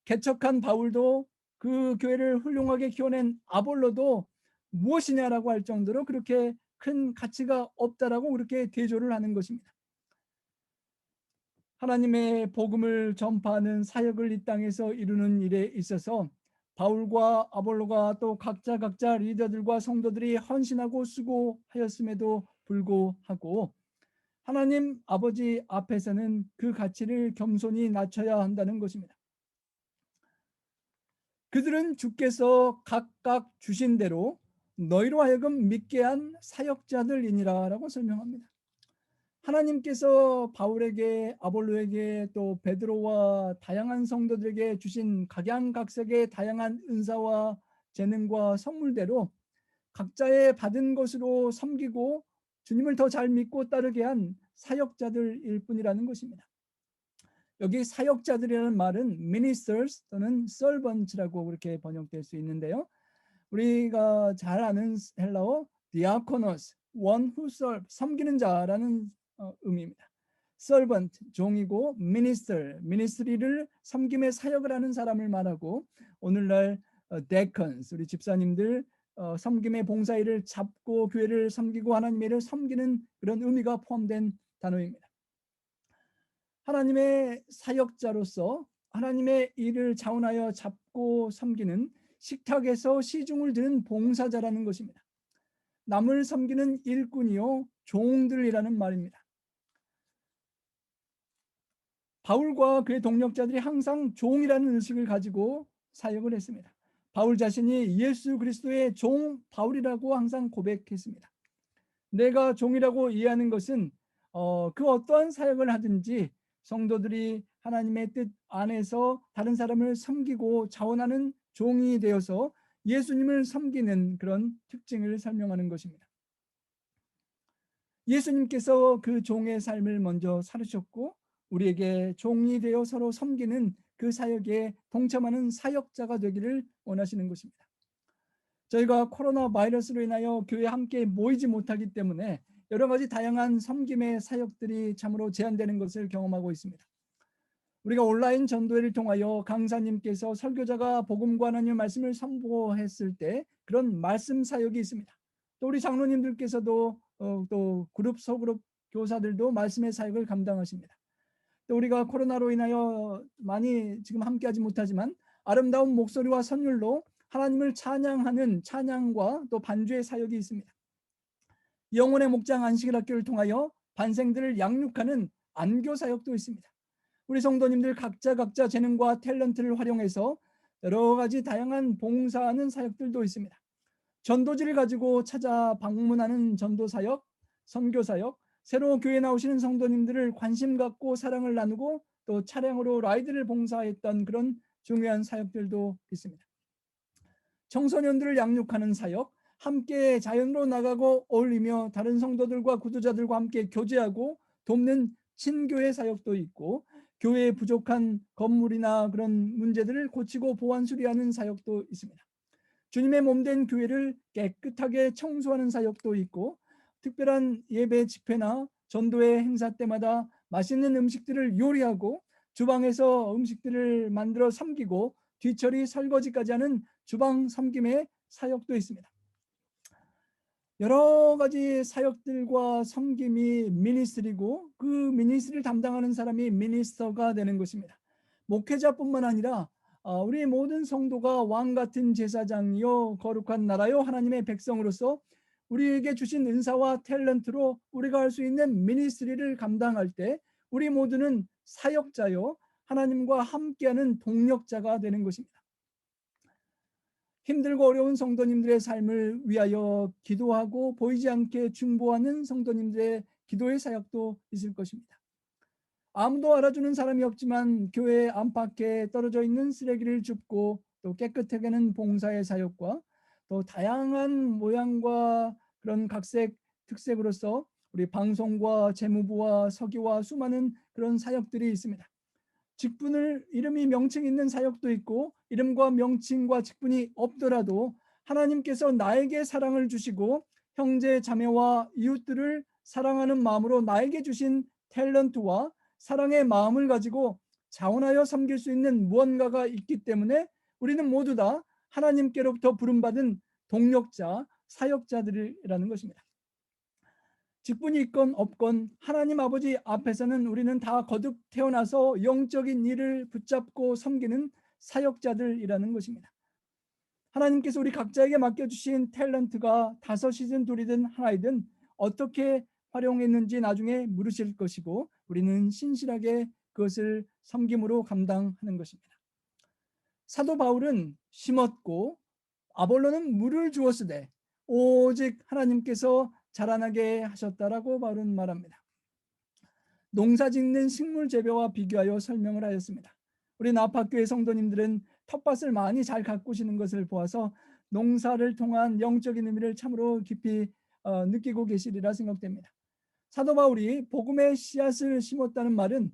개척한 바울도 그 교회를 훌륭하게 키워낸 아볼로도 무엇이냐라고 할 정도로 그렇게 큰 가치가 없다라고 그렇게 대조를 하는 것입니다. 하나님의 복음을 전파하는 사역을 이 땅에서 이루는 일에 있어서 바울과 아볼로가 또 각자 리더들과 성도들이 헌신하고 수고하였음에도 불구하고 하나님 아버지 앞에서는 그 가치를 겸손히 낮춰야 한다는 것입니다. 그들은 주께서 각각 주신 대로 너희로 하여금 믿게 한 사역자들이니라 라고 설명합니다. 하나님께서 바울에게 아볼로에게 또 베드로와 다양한 성도들에게 주신 각양각색의 다양한 은사와 재능과 선물대로 각자의 받은 것으로 섬기고 주님을 더 잘 믿고 따르게 한 사역자들일 뿐이라는 것입니다. 여기 사역자들이라는 말은 ministers 또는 servants라고 그렇게 번역될 수 있는데요. 우리가 잘 아는 헬라어 diakonos, one who serve, 섬기는 자라는 의미입니다. servant, 종이고 minister, ministry를 섬김의 사역을 하는 사람을 말하고 오늘날 deacons, 우리 집사님들 섬김의 봉사일을 잡고 교회를 섬기고 하나님의 일을 섬기는 그런 의미가 포함된 단어입니다. 하나님의 사역자로서 하나님의 일을 자원하여 잡고 섬기는 식탁에서 시중을 드는 봉사자라는 것입니다. 남을 섬기는 일꾼이요 종들이라는 말입니다. 바울과 그의 동력자들이 항상 종이라는 의식을 가지고 사역을 했습니다. 바울 자신이 예수 그리스도의 종 바울이라고 항상 고백했습니다. 내가 종이라고 이해하는 것은 그 어떠한 사역을 하든지 성도들이 하나님의 뜻 안에서 다른 사람을 섬기고 자원하는 종이 되어서 예수님을 섬기는 그런 특징을 설명하는 것입니다. 예수님께서 그 종의 삶을 먼저 살으셨고 우리에게 종이 되어 서로 섬기는 그 사역에 동참하는 사역자가 되기를 원하시는 것입니다. 저희가 코로나 바이러스로 인하여 교회에 함께 모이지 못하기 때문에 여러 가지 다양한 섬김의 사역들이 참으로 제한되는 것을 경험하고 있습니다. 우리가 온라인 전도회를 통하여 강사님께서 설교자가 복음과 하나님의 말씀을 선포했을 때 그런 말씀 사역이 있습니다. 또 우리 장로님들께서도 또 그룹 소그룹 교사들도 말씀의 사역을 감당하십니다. 또 우리가 코로나로 인하여 많이 지금 함께하지 못하지만 아름다운 목소리와 선율로 하나님을 찬양하는 찬양과 또 반주의 사역이 있습니다. 영혼의 목장 안식일 학교를 통하여 반생들을 양육하는 안교 사역도 있습니다. 우리 성도님들 각자 재능과 탤런트를 활용해서 여러 가지 다양한 봉사하는 사역들도 있습니다. 전도지를 가지고 찾아 방문하는 전도사역, 선교사역, 새로 교회 나오시는 성도님들을 관심 갖고 사랑을 나누고 또 차량으로 라이드를 봉사했던 그런 중요한 사역들도 있습니다. 청소년들을 양육하는 사역, 함께 자연으로 나가고 어울리며 다른 성도들과 구도자들과 함께 교제하고 돕는 친교회 사역도 있고, 교회에 부족한 건물이나 그런 문제들을 고치고 보완 수리하는 사역도 있습니다. 주님의 몸된 교회를 깨끗하게 청소하는 사역도 있고, 특별한 예배 집회나 전도회 행사 때마다 맛있는 음식들을 요리하고 주방에서 음식들을 만들어 섬기고 뒤처리 설거지까지 하는 주방 섬김의 사역도 있습니다. 여러 가지 사역들과 섬김이 미니스트리고, 그 미니스트리를 담당하는 사람이 미니스터가 되는 것입니다. 목회자뿐만 아니라 우리 모든 성도가 왕 같은 제사장이요 거룩한 나라요 하나님의 백성으로서 우리에게 주신 은사와 탤런트로 우리가 할 수 있는 미니스트리를 감당할 때 우리 모두는 사역자요 하나님과 함께하는 동력자가 되는 것입니다. 힘들고 어려운 성도님들의 삶을 위하여 기도하고 보이지 않게 중보하는 성도님들의 기도의 사역도 있을 것입니다. 아무도 알아주는 사람이 없지만 교회 안팎에 떨어져 있는 쓰레기를 줍고 또 깨끗하게 하는 봉사의 사역과 또 다양한 모양과 그런 각색 특색으로서 우리 방송과 재무부와 서기와 수많은 그런 사역들이 있습니다. 직분을 이름이 명칭 있는 사역도 있고, 이름과 명칭과 직분이 없더라도 하나님께서 나에게 사랑을 주시고 형제 자매와 이웃들을 사랑하는 마음으로 나에게 주신 탤런트와 사랑의 마음을 가지고 자원하여 섬길 수 있는 무언가가 있기 때문에 우리는 모두 다 하나님께로부터 부름받은 동력자, 사역자들이라는 것입니다. 직분이 있건 없건 하나님 아버지 앞에서는 우리는 다 거듭 태어나서 영적인 일을 붙잡고 섬기는 사역자들이라는 것입니다. 하나님께서 우리 각자에게 맡겨주신 탤런트가 5이든 2이든 하나이든 어떻게 활용했는지 나중에 물으실 것이고, 우리는 신실하게 그것을 섬김으로 감당하는 것입니다. 사도 바울은 심었고 아볼로는 물을 주었으되 오직 하나님께서 자라나게 하셨다라고 바울은 말합니다. 농사 짓는 식물 재배와 비교하여 설명을 하였습니다. 우리 나파교회 성도님들은 텃밭을 많이 잘 가꾸시는 것을 보아서 농사를 통한 영적인 의미를 참으로 깊이 느끼고 계시리라 생각됩니다. 사도 바울이 복음의 씨앗을 심었다는 말은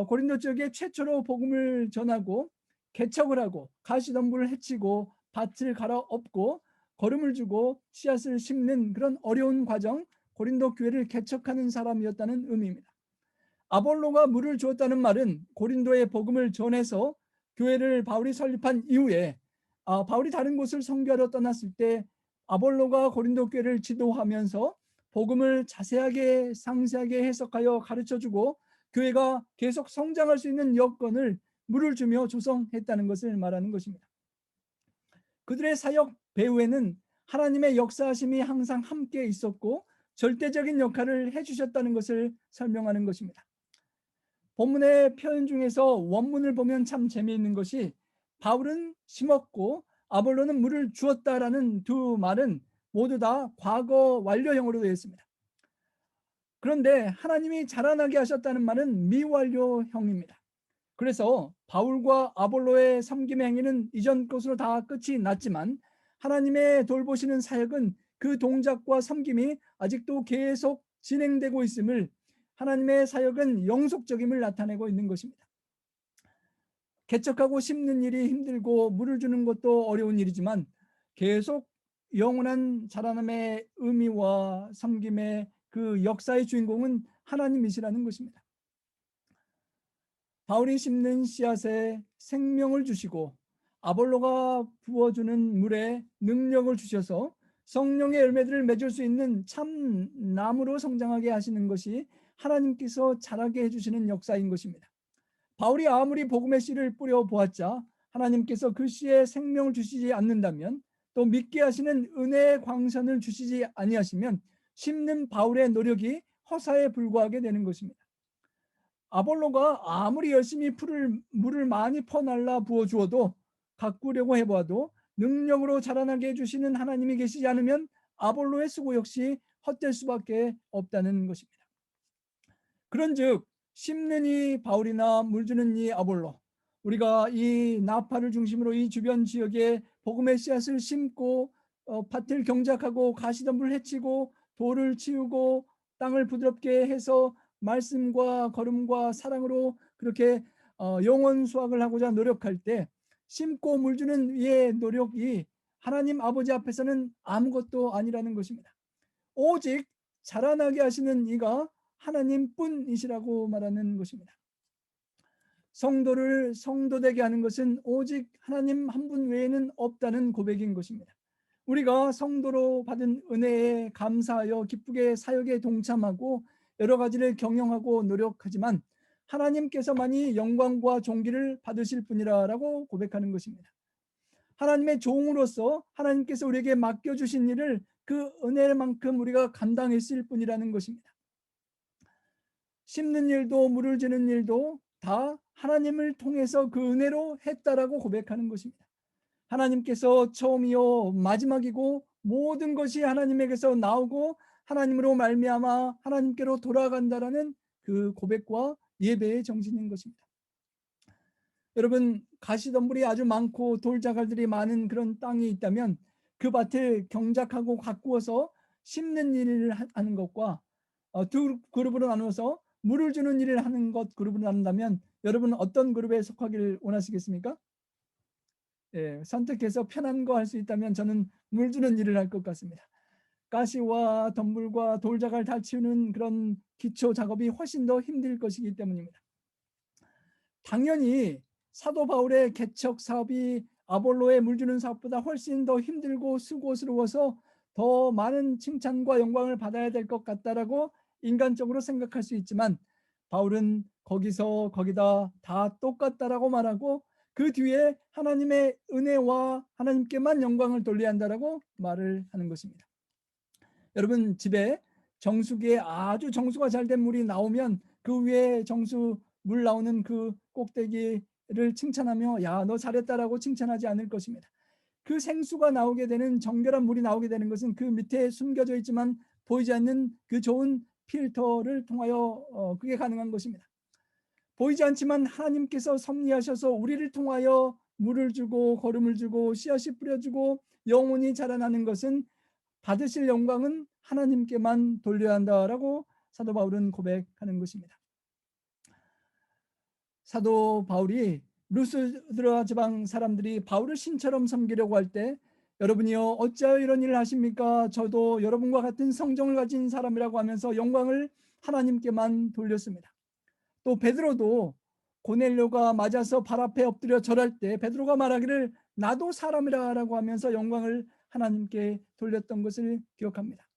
고린도 지역에 최초로 복음을 전하고 개척을 하고 가시덤불을 해치고 밭을 갈아 엎고 거름을 주고 씨앗을 심는 그런 어려운 과정, 고린도 교회를 개척하는 사람이었다는 의미입니다. 아볼로가 물을 주었다는 말은 고린도의 복음을 전해서 교회를 바울이 설립한 이후에 바울이 다른 곳을 선교하러 떠났을 때 아볼로가 고린도 교회를 지도하면서 복음을 자세하게 상세하게 해석하여 가르쳐주고 교회가 계속 성장할 수 있는 여건을 물을 주며 조성했다는 것을 말하는 것입니다. 그들의 사역 배후에는 하나님의 역사하심이 항상 함께 있었고 절대적인 역할을 해주셨다는 것을 설명하는 것입니다. 본문의 표현 중에서 원문을 보면 참 재미있는 것이 바울은 심었고 아볼로는 물을 주었다라는 두 말은 모두 다 과거 완료형으로 되어 있습니다. 그런데 하나님이 자라나게 하셨다는 말은 미완료형입니다. 그래서 바울과 아볼로의 섬김의 행위는 이전 것으로 다 끝이 났지만 하나님의 돌보시는 사역은 그 동작과 섬김이 아직도 계속 진행되고 있음을, 하나님의 사역은 영속적임을 나타내고 있는 것입니다. 개척하고 심는 일이 힘들고 물을 주는 것도 어려운 일이지만 계속 영원한 자라남의 의미와 섬김의 그 역사의 주인공은 하나님이시라는 것입니다. 바울이 심는 씨앗에 생명을 주시고 아볼로가 부어주는 물에 능력을 주셔서 성령의 열매들을 맺을 수 있는 참 나무로 성장하게 하시는 것이 하나님께서 자라게 해주시는 역사인 것입니다. 바울이 아무리 복음의 씨를 뿌려 보았자 하나님께서 그 씨에 생명을 주시지 않는다면, 또 믿게 하시는 은혜의 광선을 주시지 아니하시면 심는 바울의 노력이 허사에 불과하게 되는 것입니다. 아볼로가 아무리 열심히 물을 많이 퍼날라 부어주어도, 가꾸려고 해보아도 능력으로 자라나게 해주시는 하나님이 계시지 않으면 아볼로의 수고 역시 헛될 수밖에 없다는 것입니다. 그런즉 심는 이 바울이나 물주는 이 아볼로, 우리가 이 나파를 중심으로 이 주변 지역에 복음의 씨앗을 심고 밭을 경작하고 가시덤불을 해치고 돌을 치우고 땅을 부드럽게 해서 말씀과 걸음과 사랑으로 그렇게 영원 수확을 하고자 노력할 때 심고 물주는 이의 노력이 하나님 아버지 앞에서는 아무것도 아니라는 것입니다. 오직 자라나게 하시는 이가 하나님뿐이시라고 말하는 것입니다. 성도를 성도되게 하는 것은 오직 하나님 한 분 외에는 없다는 고백인 것입니다. 우리가 성도로 받은 은혜에 감사하여 기쁘게 사역에 동참하고 여러 가지를 경영하고 노력하지만 하나님께서만이 영광과 존귀를 받으실 분이라고 고백하는 것입니다. 하나님의 종으로서 하나님께서 우리에게 맡겨주신 일을 그 은혜만큼 우리가 감당했을 뿐이라는 것입니다. 심는 일도 물을 주는 일도 다 하나님을 통해서 그 은혜로 했다라고 고백하는 것입니다. 하나님께서 처음이요 마지막이고 모든 것이 하나님에게서 나오고 하나님으로 말미암아 하나님께로 돌아간다라는 그 고백과 예배의 정신인 것입니다. 여러분, 가시덤불이 아주 많고 돌자갈들이 많은 그런 땅이 있다면 그 밭을 경작하고 가꾸어서 심는 일을 하는 것과 두 그룹으로 나누어서 물을 주는 일을 하는 것 그룹으로 나눈다면 여러분 어떤 그룹에 속하기를 원하시겠습니까? 예, 선택해서 편한 거 할 수 있다면 저는 물 주는 일을 할 것 같습니다. 가시와 덤불과 돌자갈 다 치우는 그런 기초 작업이 훨씬 더 힘들 것이기 때문입니다. 당연히 사도 바울의 개척 사업이 아볼로의 물 주는 사업보다 훨씬 더 힘들고 수고스러워서 더 많은 칭찬과 영광을 받아야 될 것 같다라고 인간적으로 생각할 수 있지만 바울은 거기서 거기다 다 똑같다라고 말하고 그 뒤에 하나님의 은혜와 하나님께만 영광을 돌려야 한다라고 말을 하는 것입니다. 여러분, 집에 정수기에 아주 정수가 잘 된 물이 나오면 그 위에 정수 물 나오는 그 꼭대기를 칭찬하며 야, 너 잘했다라고 칭찬하지 않을 것입니다. 그 생수가 나오게 되는 정결한 물이 나오게 되는 것은 그 밑에 숨겨져 있지만 보이지 않는 그 좋은 필터를 통하여 그게 가능한 것입니다. 보이지 않지만 하나님께서 섭리하셔서 우리를 통하여 물을 주고 거름을 주고 씨앗이 뿌려주고 영원히 자라나는 것은 받으실 영광은 하나님께만 돌려야 한다라고 사도 바울은 고백하는 것입니다. 사도 바울이 루스드라 지방 사람들이 바울을 신처럼 섬기려고 할 때 여러분이요 어찌하여 이런 일을 하십니까? 저도 여러분과 같은 성정을 가진 사람이라고 하면서 영광을 하나님께만 돌렸습니다. 또 베드로도 고넬료가 맞아서 발 앞에 엎드려 절할 때 베드로가 말하기를 나도 사람이라고 하면서 영광을 하나님께 돌렸던 것을 기억합니다.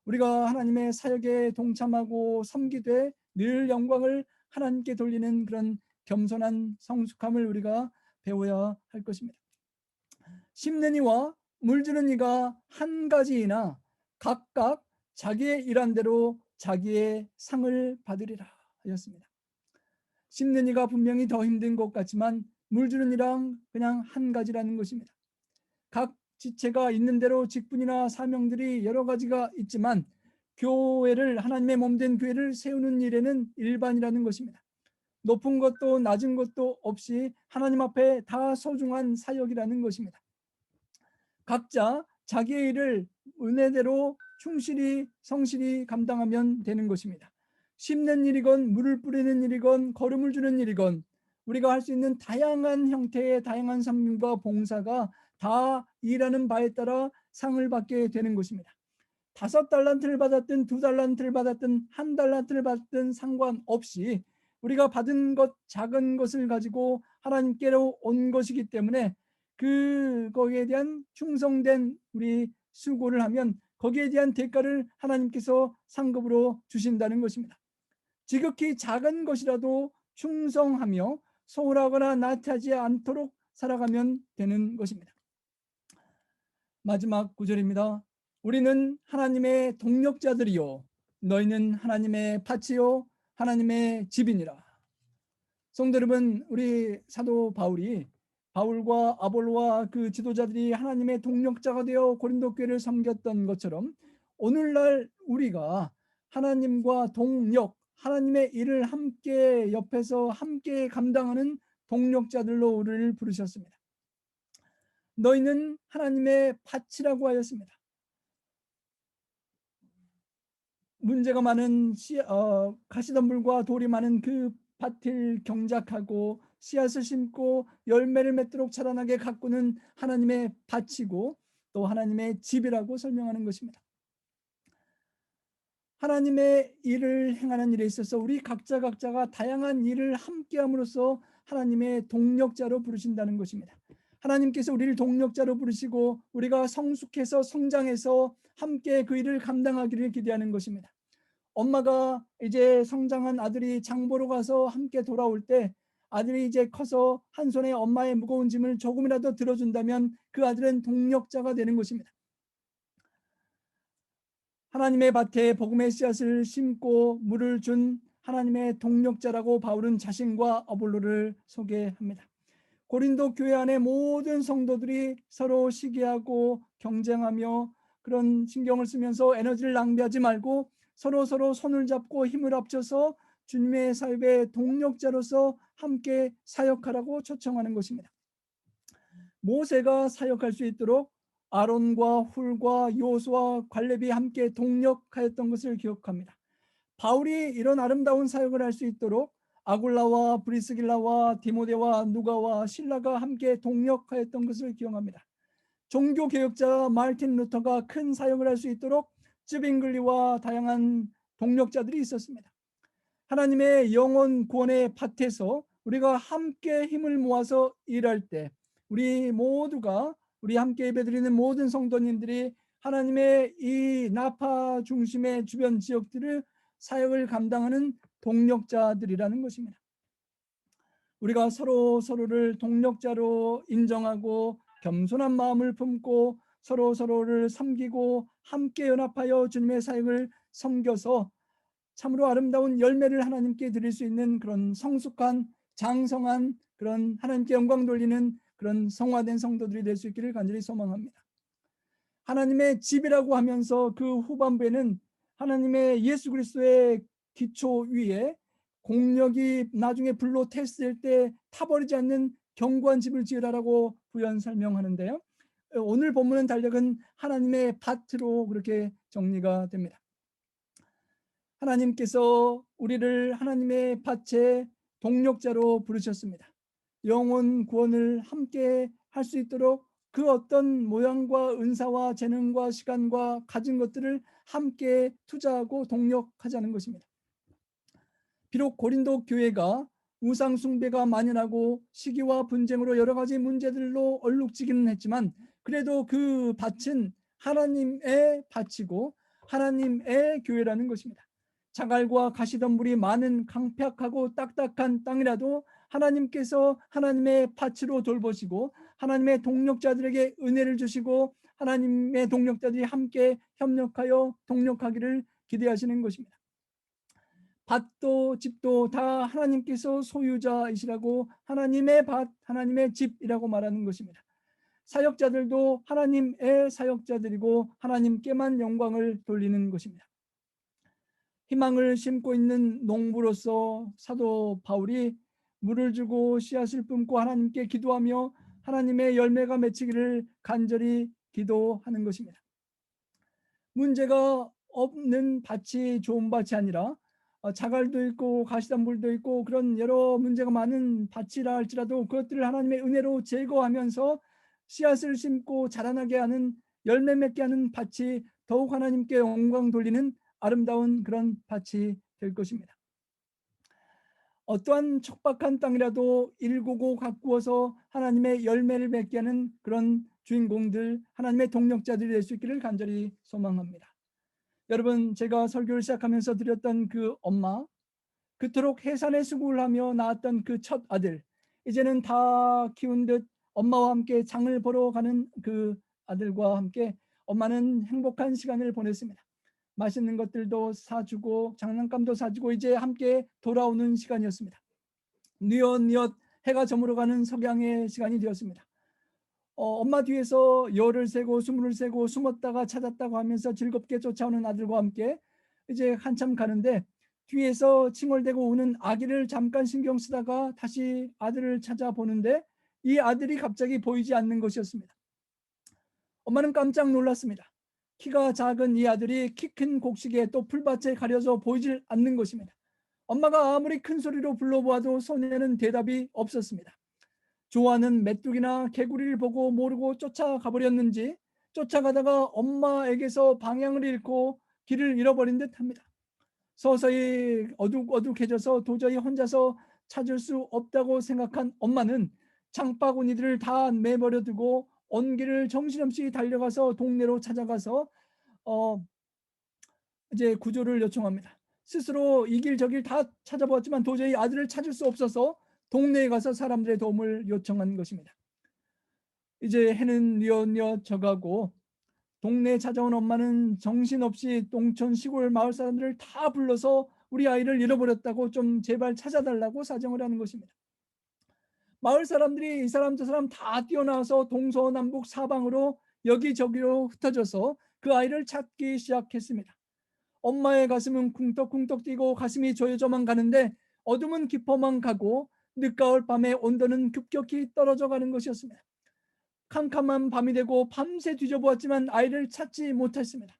우리가 하나님의 사역에 동참하고 섬기되 늘 영광을 하나님께 돌리는 그런 겸손한 성숙함을 우리가 배워야 할 것입니다. 심는 이와 물 주는 이가 한 가지이나 각각 자기의 일한 대로 자기의 상을 받으리라 하였습니다. 심는 이가 분명히 더 힘든 것 같지만 물 주는 이랑 그냥 한 가지라는 것입니다. 각 지체가 있는 대로 직분이나 사명들이 여러 가지가 있지만 교회를 하나님의 몸된 교회를 세우는 일에는 일반이라는 것입니다. 높은 것도 낮은 것도 없이 하나님 앞에 다 소중한 사역이라는 것입니다. 각자 자기의 일을 은혜대로 충실히 성실히 감당하면 되는 것입니다. 심는 일이건 물을 뿌리는 일이건 거름을 주는 일이건 우리가 할 수 있는 다양한 형태의 다양한 섬김과 봉사가 다 일하는 바에 따라 상을 받게 되는 것입니다. 5달란트를 받았든 2달란트를 받았든 1달란트를 받든 상관없이 우리가 받은 것 작은 것을 가지고 하나님께로 온 것이기 때문에 거기에 대한 충성된 우리 수고를 하면 거기에 대한 대가를 하나님께서 상급으로 주신다는 것입니다. 지극히 작은 것이라도 충성하며 소홀하거나 나태하지 않도록 살아가면 되는 것입니다. 마지막 구절입니다. 우리는 하나님의 동력자들이요 너희는 하나님의 밭이요 하나님의 집이니라. 성도 여러분, 우리 사도 바울이 바울과 아볼로와 그 지도자들이 하나님의 동력자가 되어 고린도 교회를 섬겼던 것처럼 오늘날 우리가 하나님과 동력, 하나님의 일을 함께 옆에서 함께 감당하는 동력자들로 우리를 부르셨습니다. 너희는 하나님의 밭이라고 하였습니다. 문제가 많은 가시덤불과 돌이 많은 그 밭을 경작하고 씨앗을 심고 열매를 맺도록 자라나게 가꾸는 하나님의 밭이고 또 하나님의 집이라고 설명하는 것입니다. 하나님의 일을 행하는 일에 있어서 우리 각자가 다양한 일을 함께함으로써 하나님의 동력자로 부르신다는 것입니다. 하나님께서 우리를 동력자로 부르시고 우리가 성숙해서 성장해서 함께 그 일을 감당하기를 기대하는 것입니다. 엄마가 이제 성장한 아들이 장보러 가서 함께 돌아올 때 아들이 이제 커서 한 손에 엄마의 무거운 짐을 조금이라도 들어준다면 그 아들은 동력자가 되는 것입니다. 하나님의 밭에 복음의 씨앗을 심고 물을 준 하나님의 동력자라고 바울은 자신과 아볼로를 소개합니다. 고린도 교회 안에 모든 성도들이 서로 시기하고 경쟁하며 그런 신경을 쓰면서 에너지를 낭비하지 말고 서로 손을 잡고 힘을 합쳐서 주님의 사역의 동력자로서 함께 사역하라고 초청하는 것입니다. 모세가 사역할 수 있도록 아론과 훌과 요수와 갈렙이 함께 동력하였던 것을 기억합니다. 바울이 이런 아름다운 사역을 할 수 있도록 아굴라와 브리스길라와 디모데와 누가와 실라가 함께 동력하였던 것을 기억합니다. 종교개혁자 마르틴 루터가 큰 사역을 할 수 있도록 쯔빙글리와 다양한 동력자들이 있었습니다. 하나님의 영혼 구원의 밭에서 우리가 함께 힘을 모아서 일할 때 우리 모두가 우리 함께 예배드리는 모든 성도님들이 하나님의 이 나파 중심의 주변 지역들을 사역을 감당하는 동력자들이라는 것입니다. 우리가 서로를 동력자로 인정하고 겸손한 마음을 품고 서로를 섬기고 함께 연합하여 주님의 사역을 섬겨서 참으로 아름다운 열매를 하나님께 드릴 수 있는 그런 성숙한 장성한 그런 하나님께 영광 돌리는 그런 성화된 성도들이 될 수 있기를 간절히 소망합니다. 하나님의 집이라고 하면서 그 후반부에는 하나님의 예수 그리스도의 기초 위에 공력이 나중에 불로 탔을 때 타버리지 않는 견고한 집을 지으라라고 부연 설명하는데요. 오늘 본문은 달력은 하나님의 밭으로 그렇게 정리가 됩니다. 하나님께서 우리를 하나님의 밭에 동력자로 부르셨습니다. 영혼 구원을 함께 할 수 있도록 그 어떤 모양과 은사와 재능과 시간과 가진 것들을 함께 투자하고 동력하자는 것입니다. 비록 고린도 교회가 우상 숭배가 만연하고 시기와 분쟁으로 여러 가지 문제들로 얼룩지기는 했지만 그래도 그 밭은 하나님의 밭이고 하나님의 교회라는 것입니다. 자갈과 가시덤불이 많은 강팍하고 딱딱한 땅이라도 하나님께서 하나님의 밭으로 돌보시고 하나님의 동력자들에게 은혜를 주시고 하나님의 동력자들이 함께 협력하여 동력하기를 기대하시는 것입니다. 밭도 집도 다 하나님께서 소유자이시라고 하나님의 밭, 하나님의 집이라고 말하는 것입니다. 사역자들도 하나님의 사역자들이고 하나님께만 영광을 돌리는 것입니다. 희망을 심고 있는 농부로서 사도 바울이 물을 주고 씨앗을 품고 하나님께 기도하며 하나님의 열매가 맺히기를 간절히 기도하는 것입니다. 문제가 없는 밭이 좋은 밭이 아니라 자갈도 있고 가시덤불도 있고 그런 여러 문제가 많은 밭이라 할지라도 그것들을 하나님의 은혜로 제거하면서 씨앗을 심고 자라나게 하는 열매 맺게 하는 밭이 더욱 하나님께 영광 돌리는 아름다운 그런 밭이 될 것입니다. 어떠한 척박한 땅이라도 일구고 가꾸어서 하나님의 열매를 맺게 하는 그런 주인공들, 하나님의 동력자들이 될 수 있기를 간절히 소망합니다. 여러분, 제가 설교를 시작하면서 드렸던 그 엄마, 그토록 해산의 수고를 하며 낳았던 그 첫 아들, 이제는 다 키운 듯 엄마와 함께 장을 보러 가는 그 아들과 함께 엄마는 행복한 시간을 보냈습니다. 맛있는 것들도 사주고 장난감도 사주고 이제 함께 돌아오는 시간이었습니다. 뉘엿뉘엿 해가 저물어가는 석양의 시간이 되었습니다. 엄마 뒤에서 열을 세고 스물을 세고 숨었다가 찾았다고 하면서 즐겁게 쫓아오는 아들과 함께 이제 한참 가는데, 뒤에서 칭얼대고 우는 아기를 잠깐 신경 쓰다가 다시 아들을 찾아보는데 이 아들이 갑자기 보이지 않는 것이었습니다. 엄마는 깜짝 놀랐습니다. 키가 작은 이 아들이 키 큰 곡식에 또 풀밭에 가려져 보이질 않는 것입니다. 엄마가 아무리 큰 소리로 불러보아도 소녀는 대답이 없었습니다. 좋아하는 메뚜기나 개구리를 보고 모르고 쫓아가 버렸는지 쫓아가다가 엄마에게서 방향을 잃고 길을 잃어버린 듯합니다. 서서히 어둑어둑해져서 도저히 혼자서 찾을 수 없다고 생각한 엄마는 장바구니들을 다 내버려 두고 온 길을 정신없이 달려가서 동네로 찾아가서 이제 구조를 요청합니다. 스스로 이 길 저 길 다 찾아보았지만 도저히 아들을 찾을 수 없어서 동네에 가서 사람들의 도움을 요청한 것입니다. 이제 해는 뉘엿뉘엿 져가고 동네에 찾아온 엄마는 정신없이 농촌 시골 마을 사람들을 다 불러서 우리 아이를 잃어버렸다고 좀 제발 찾아달라고 사정을 하는 것입니다. 마을 사람들이 이 사람 저 사람 다 뛰어나와서 동서남북 사방으로 여기저기로 흩어져서 그 아이를 찾기 시작했습니다. 엄마의 가슴은 쿵떡쿵떡 뛰고 가슴이 조여져만 가는데 어둠은 깊어만 가고 늦가을 밤의 온도는 급격히 떨어져 가는 것이었습니다. 캄캄한 밤이 되고 밤새 뒤져보았지만 아이를 찾지 못했습니다.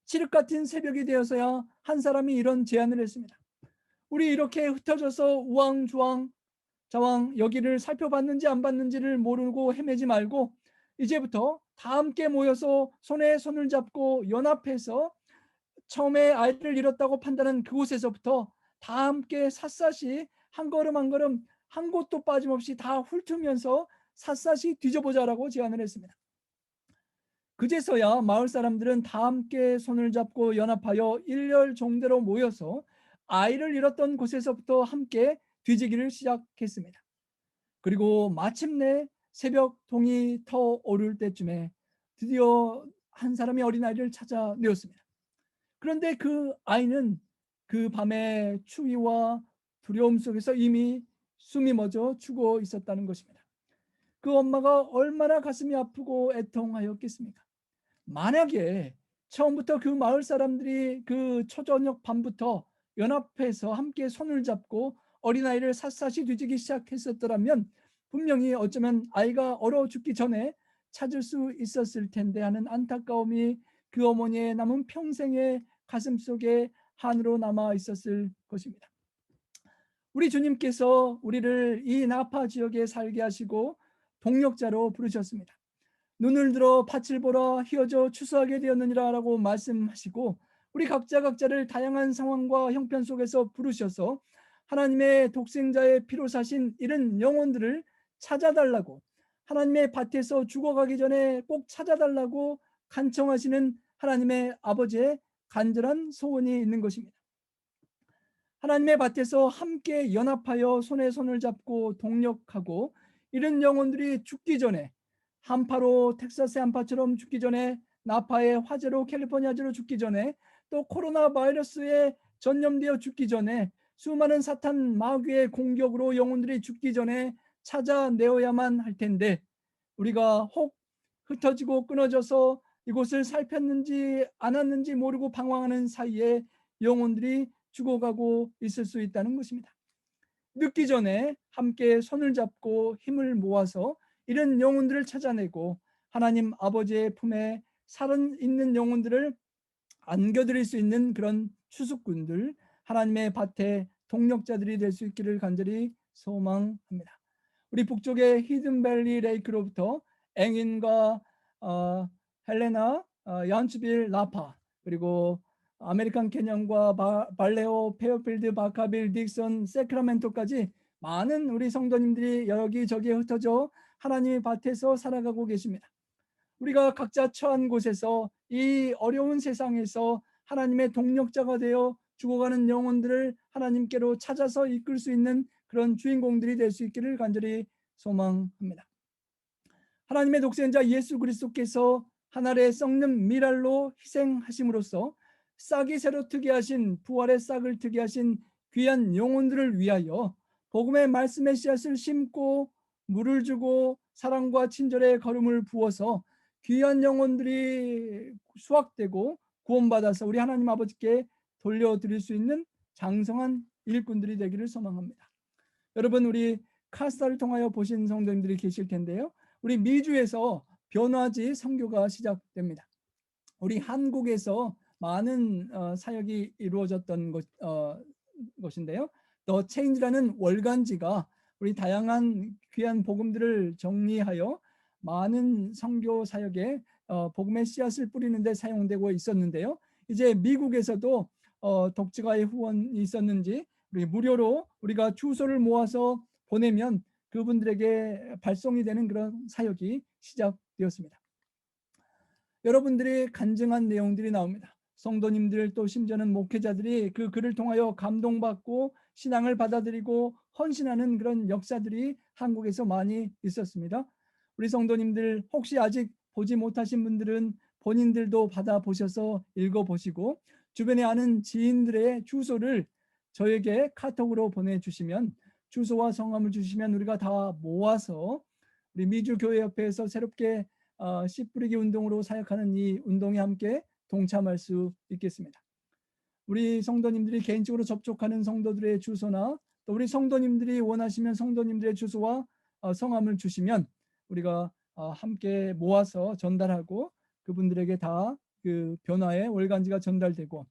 칠흑 같은 새벽이 되어서야 한 사람이 이런 제안을 했습니다. 우리 이렇게 흩어져서 우왕좌왕 자왕 여기를 살펴봤는지 안 봤는지를 모르고 헤매지 말고 이제부터 다 함께 모여서 손에 손을 잡고 연합해서 처음에 아이를 잃었다고 판단한 그곳에서부터 다 함께 샅샅이 한 걸음 한 걸음 한 곳도 빠짐없이 다 훑으면서 샅샅이 뒤져보자라고 제안을 했습니다. 그제서야 마을 사람들은 다 함께 손을 잡고 연합하여 일렬종대로 모여서 아이를 잃었던 곳에서부터 함께 뒤지기를 시작했습니다. 그리고 마침내 새벽 동이 터오를 때쯤에 드디어 한 사람이 어린아이를 찾아내었습니다. 그런데 그 아이는 그 밤의 추위와 두려움 속에서 이미 숨이 멎어 죽어 있었다는 것입니다. 그 엄마가 얼마나 가슴이 아프고 애통하였겠습니까? 만약에 처음부터 그 마을 사람들이 그 초저녁 밤부터 연합해서 함께 손을 잡고 어린아이를 샅샅이 뒤지기 시작했었더라면 분명히 어쩌면 아이가 얼어 죽기 전에 찾을 수 있었을 텐데 하는 안타까움이 그 어머니의 남은 평생의 가슴속에 한으로 남아 있었을 것입니다. 우리 주님께서 우리를 이 나파 지역에 살게 하시고 동역자로 부르셨습니다. 눈을 들어 밭을 보라 휘어져 추수하게 되었느니라 라고 말씀하시고 우리 각자를 다양한 상황과 형편 속에서 부르셔서 하나님의 독생자의 피로 사신 이런 영혼들을 찾아달라고, 하나님의 밭에서 죽어가기 전에 꼭 찾아달라고 간청하시는 하나님의 아버지의 간절한 소원이 있는 것입니다. 하나님의 밭에서 함께 연합하여 손에 손을 잡고 동력하고 이런 영혼들이 죽기 전에, 한파로 텍사스의 한파처럼 죽기 전에, 나파의 화재로 캘리포니아주로 죽기 전에, 또 코로나 바이러스에 전염되어 죽기 전에, 수많은 사탄 마귀의 공격으로 영혼들이 죽기 전에 찾아내어야만 할 텐데 우리가 혹 흩어지고 끊어져서 이곳을 살폈는지 않았는지 모르고 방황하는 사이에 영혼들이 죽어가고 있을 수 있다는 것입니다. 늦기 전에 함께 손을 잡고 힘을 모아서 이런 영혼들을 찾아내고 하나님 아버지의 품에 살아있는 영혼들을 안겨드릴 수 있는 그런 추수꾼들, 하나님의 밭의 동력자들이 될 수 있기를 간절히 소망합니다. 우리 북쪽의 히든밸리 레이크로부터 앵인과 헬레나, 얀츠빌, 나파, 그리고 아메리칸 캐년과 발레오, 페어필드, 바카빌, 딕슨, 세크라멘토까지 많은 우리 성도님들이 여기저기에 흩어져 하나님의 밭에서 살아가고 계십니다. 우리가 각자 처한 곳에서 이 어려운 세상에서 하나님의 동력자가 되어 죽어가는 영혼들을 하나님께로 찾아서 이끌 수 있는 그런 주인공들이 될 수 있기를 간절히 소망합니다. 하나님의 독생자 예수 그리스도께서 하늘에 썩는 미랄로 희생하심으로써 싹이 새로 트게 하신, 부활의 싹을 트게 하신 귀한 영혼들을 위하여 복음의 말씀의 씨앗을 심고 물을 주고 사랑과 친절의 걸음을 부어서 귀한 영혼들이 수확되고 구원받아서 우리 하나님 아버지께 돌려드릴 수 있는 장성한 일꾼들이 되기를 소망합니다. 여러분, 우리 카스타를 통하여 보신 성도님들이 계실 텐데요. 우리 미주에서 변화지 선교가 시작됩니다. 우리 한국에서 많은 사역이 이루어졌던 것인데요. 더 체인지라는 월간지가 우리 다양한 귀한 복음들을 정리하여 많은 선교 사역에 복음의 씨앗을 뿌리는 데 사용되고 있었는데요. 이제 미국에서도 독지가의 후원이 있었는지 우리 무료로 우리가 주소를 모아서 보내면 그분들에게 발송이 되는 그런 사역이 시작되었습니다. 여러분들이 간증한 내용들이 나옵니다. 성도님들 또 심지어는 목회자들이 그 글을 통하여 감동받고 신앙을 받아들이고 헌신하는 그런 역사들이 한국에서 많이 있었습니다. 우리 성도님들 혹시 아직 보지 못하신 분들은 본인들도 받아보셔서 읽어보시고 주변에 아는 지인들의 주소를 저에게 카톡으로 보내주시면 주소와 성함을 주시면 우리가 다 모아서 우리 미주교회협회에서 새롭게 씨 뿌리기 운동으로 사역하는 이 운동에 함께 동참할 수 있겠습니다. 우리 성도님들이 개인적으로 접촉하는 성도들의 주소나 또 우리 성도님들이 원하시면 성도님들의 주소와 성함을 주시면 우리가 함께 모아서 전달하고 그분들에게 다 그 변화의 월간지가 전달되고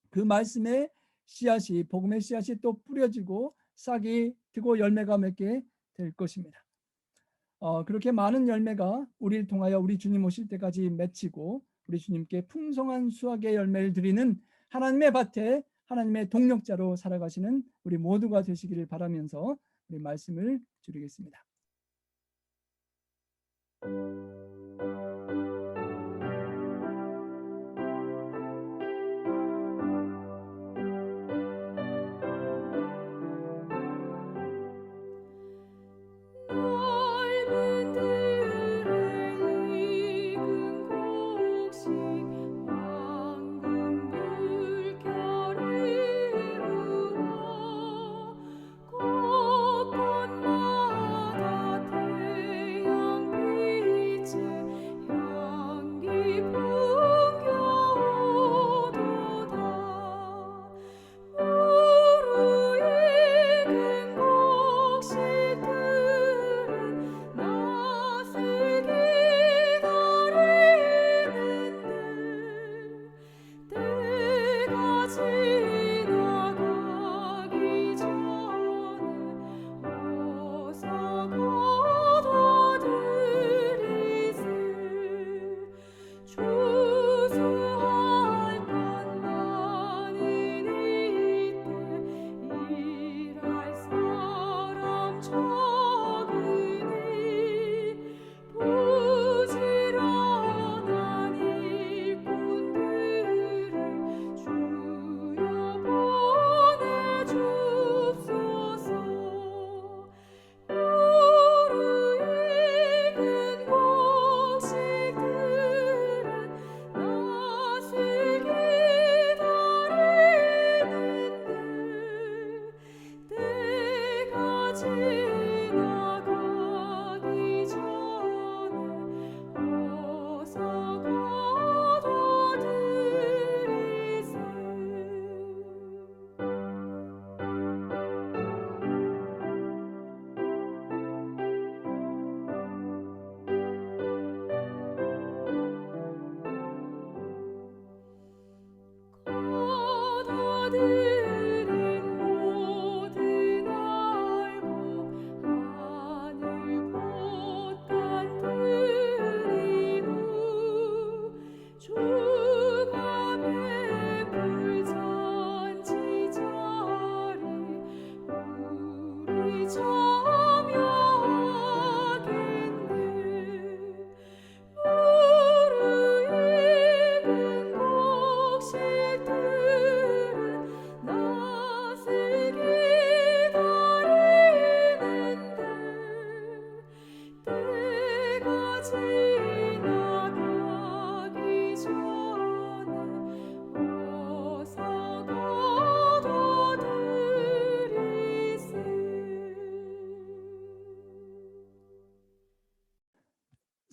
그 말씀의 씨앗이 복음의 씨앗이 또 뿌려지고 싹이 트고 열매가 맺게 될 것입니다. 그렇게 많은 열매가 우리를 통하여 우리 주님 오실 때까지 맺히고 우리 주님께 풍성한 수확의 열매를 드리는 하나님의 밭에 하나님의 동력자로 살아가시는 우리 모두가 되시기를 바라면서 우리 말씀을 줄이겠습니다.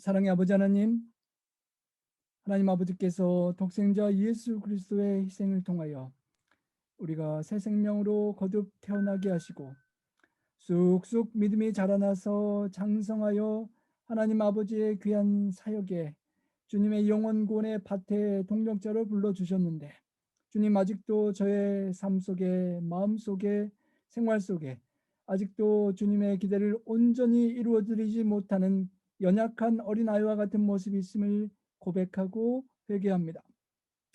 사랑의 아버지 하나님, 하나님 아버지께서 독생자 예수 그리스도의 희생을 통하여 우리가 새 생명으로 거듭 태어나게 하시고 쑥쑥 믿음이 자라나서 장성하여 하나님 아버지의 귀한 사역에 주님의 영원 구원의 밭에 동력자로 불러주셨는데 주님 아직도 저의 삶 속에 마음 속에 생활 속에 아직도 주님의 기대를 온전히 이루어드리지 못하는 연약한 어린아이와 같은 모습이 있음을 고백하고 회개합니다.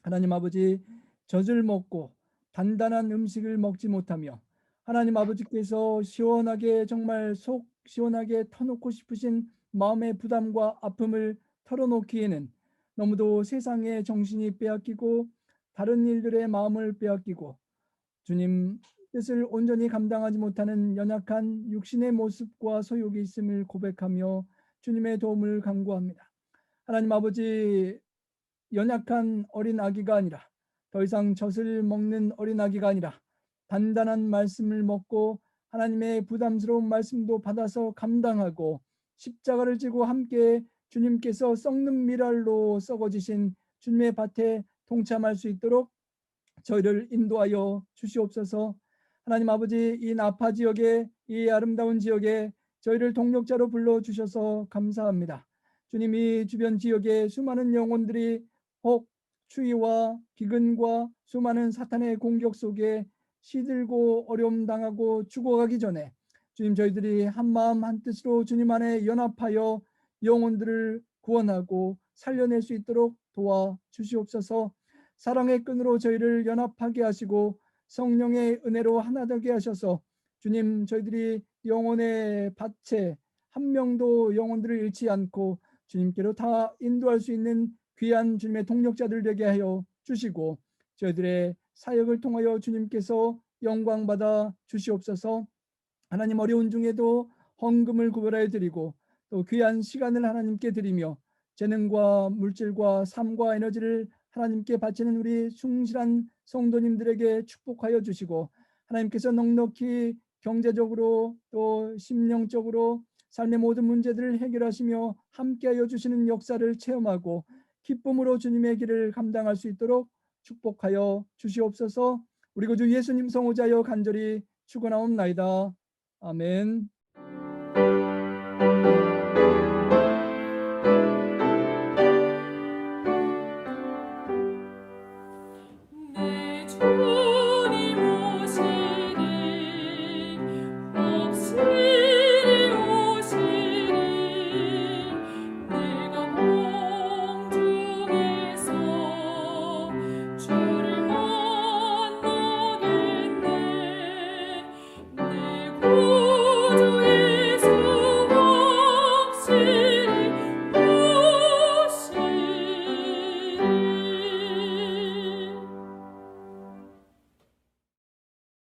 하나님 아버지, 젖을 먹고 단단한 음식을 먹지 못하며 하나님 아버지께서 시원하게 정말 속 시원하게 터놓고 싶으신 마음의 부담과 아픔을 털어놓기에는 너무도 세상의 정신이 빼앗기고 다른 일들의 마음을 빼앗기고 주님 뜻을 온전히 감당하지 못하는 연약한 육신의 모습과 소욕이 있음을 고백하며 주님의 도움을 간구합니다. 하나님 아버지, 연약한 어린 아기가 아니라 더 이상 젖을 먹는 어린 아기가 아니라 단단한 말씀을 먹고 하나님의 부담스러운 말씀도 받아서 감당하고 십자가를 지고 함께 주님께서 썩는 미랄로 썩어지신 주님의 밭에 동참할 수 있도록 저희를 인도하여 주시옵소서. 하나님 아버지, 이 나파 지역에 이 아름다운 지역에 저희를 동력자로 불러주셔서 감사합니다. 주님이 주변 지역에 수많은 영혼들이 혹 추위와 기근과 수많은 사탄의 공격 속에 시들고 어려움 당하고 죽어가기 전에 주님 저희들이 한마음 한뜻으로 주님 안에 연합하여 영혼들을 구원하고 살려낼 수 있도록 도와주시옵소서. 사랑의 끈으로 저희를 연합하게 하시고 성령의 은혜로 하나 되게 하셔서 주님 저희들이 영혼의 밭에 한 명도 영혼들을 잃지 않고 주님께로 다 인도할 수 있는 귀한 주님의 동력자들 되게 하여 주시고 저희들의 사역을 통하여 주님께서 영광 받아 주시옵소서. 하나님 어려운 중에도 헌금을 구별하여 드리고 또 귀한 시간을 하나님께 드리며 재능과 물질과 삶과 에너지를 하나님께 바치는 우리 충실한 성도님들에게 축복하여 주시고 하나님께서 넉넉히 경제적으로 또 심령적으로 삶의 모든 문제들을 해결하시며 함께하여 주시는 역사를 체험하고 기쁨으로 주님의 길을 감당할 수 있도록 축복하여 주시옵소서. 우리 구주 예수님 성호자여 간절히 축원하옵나이다. 아멘.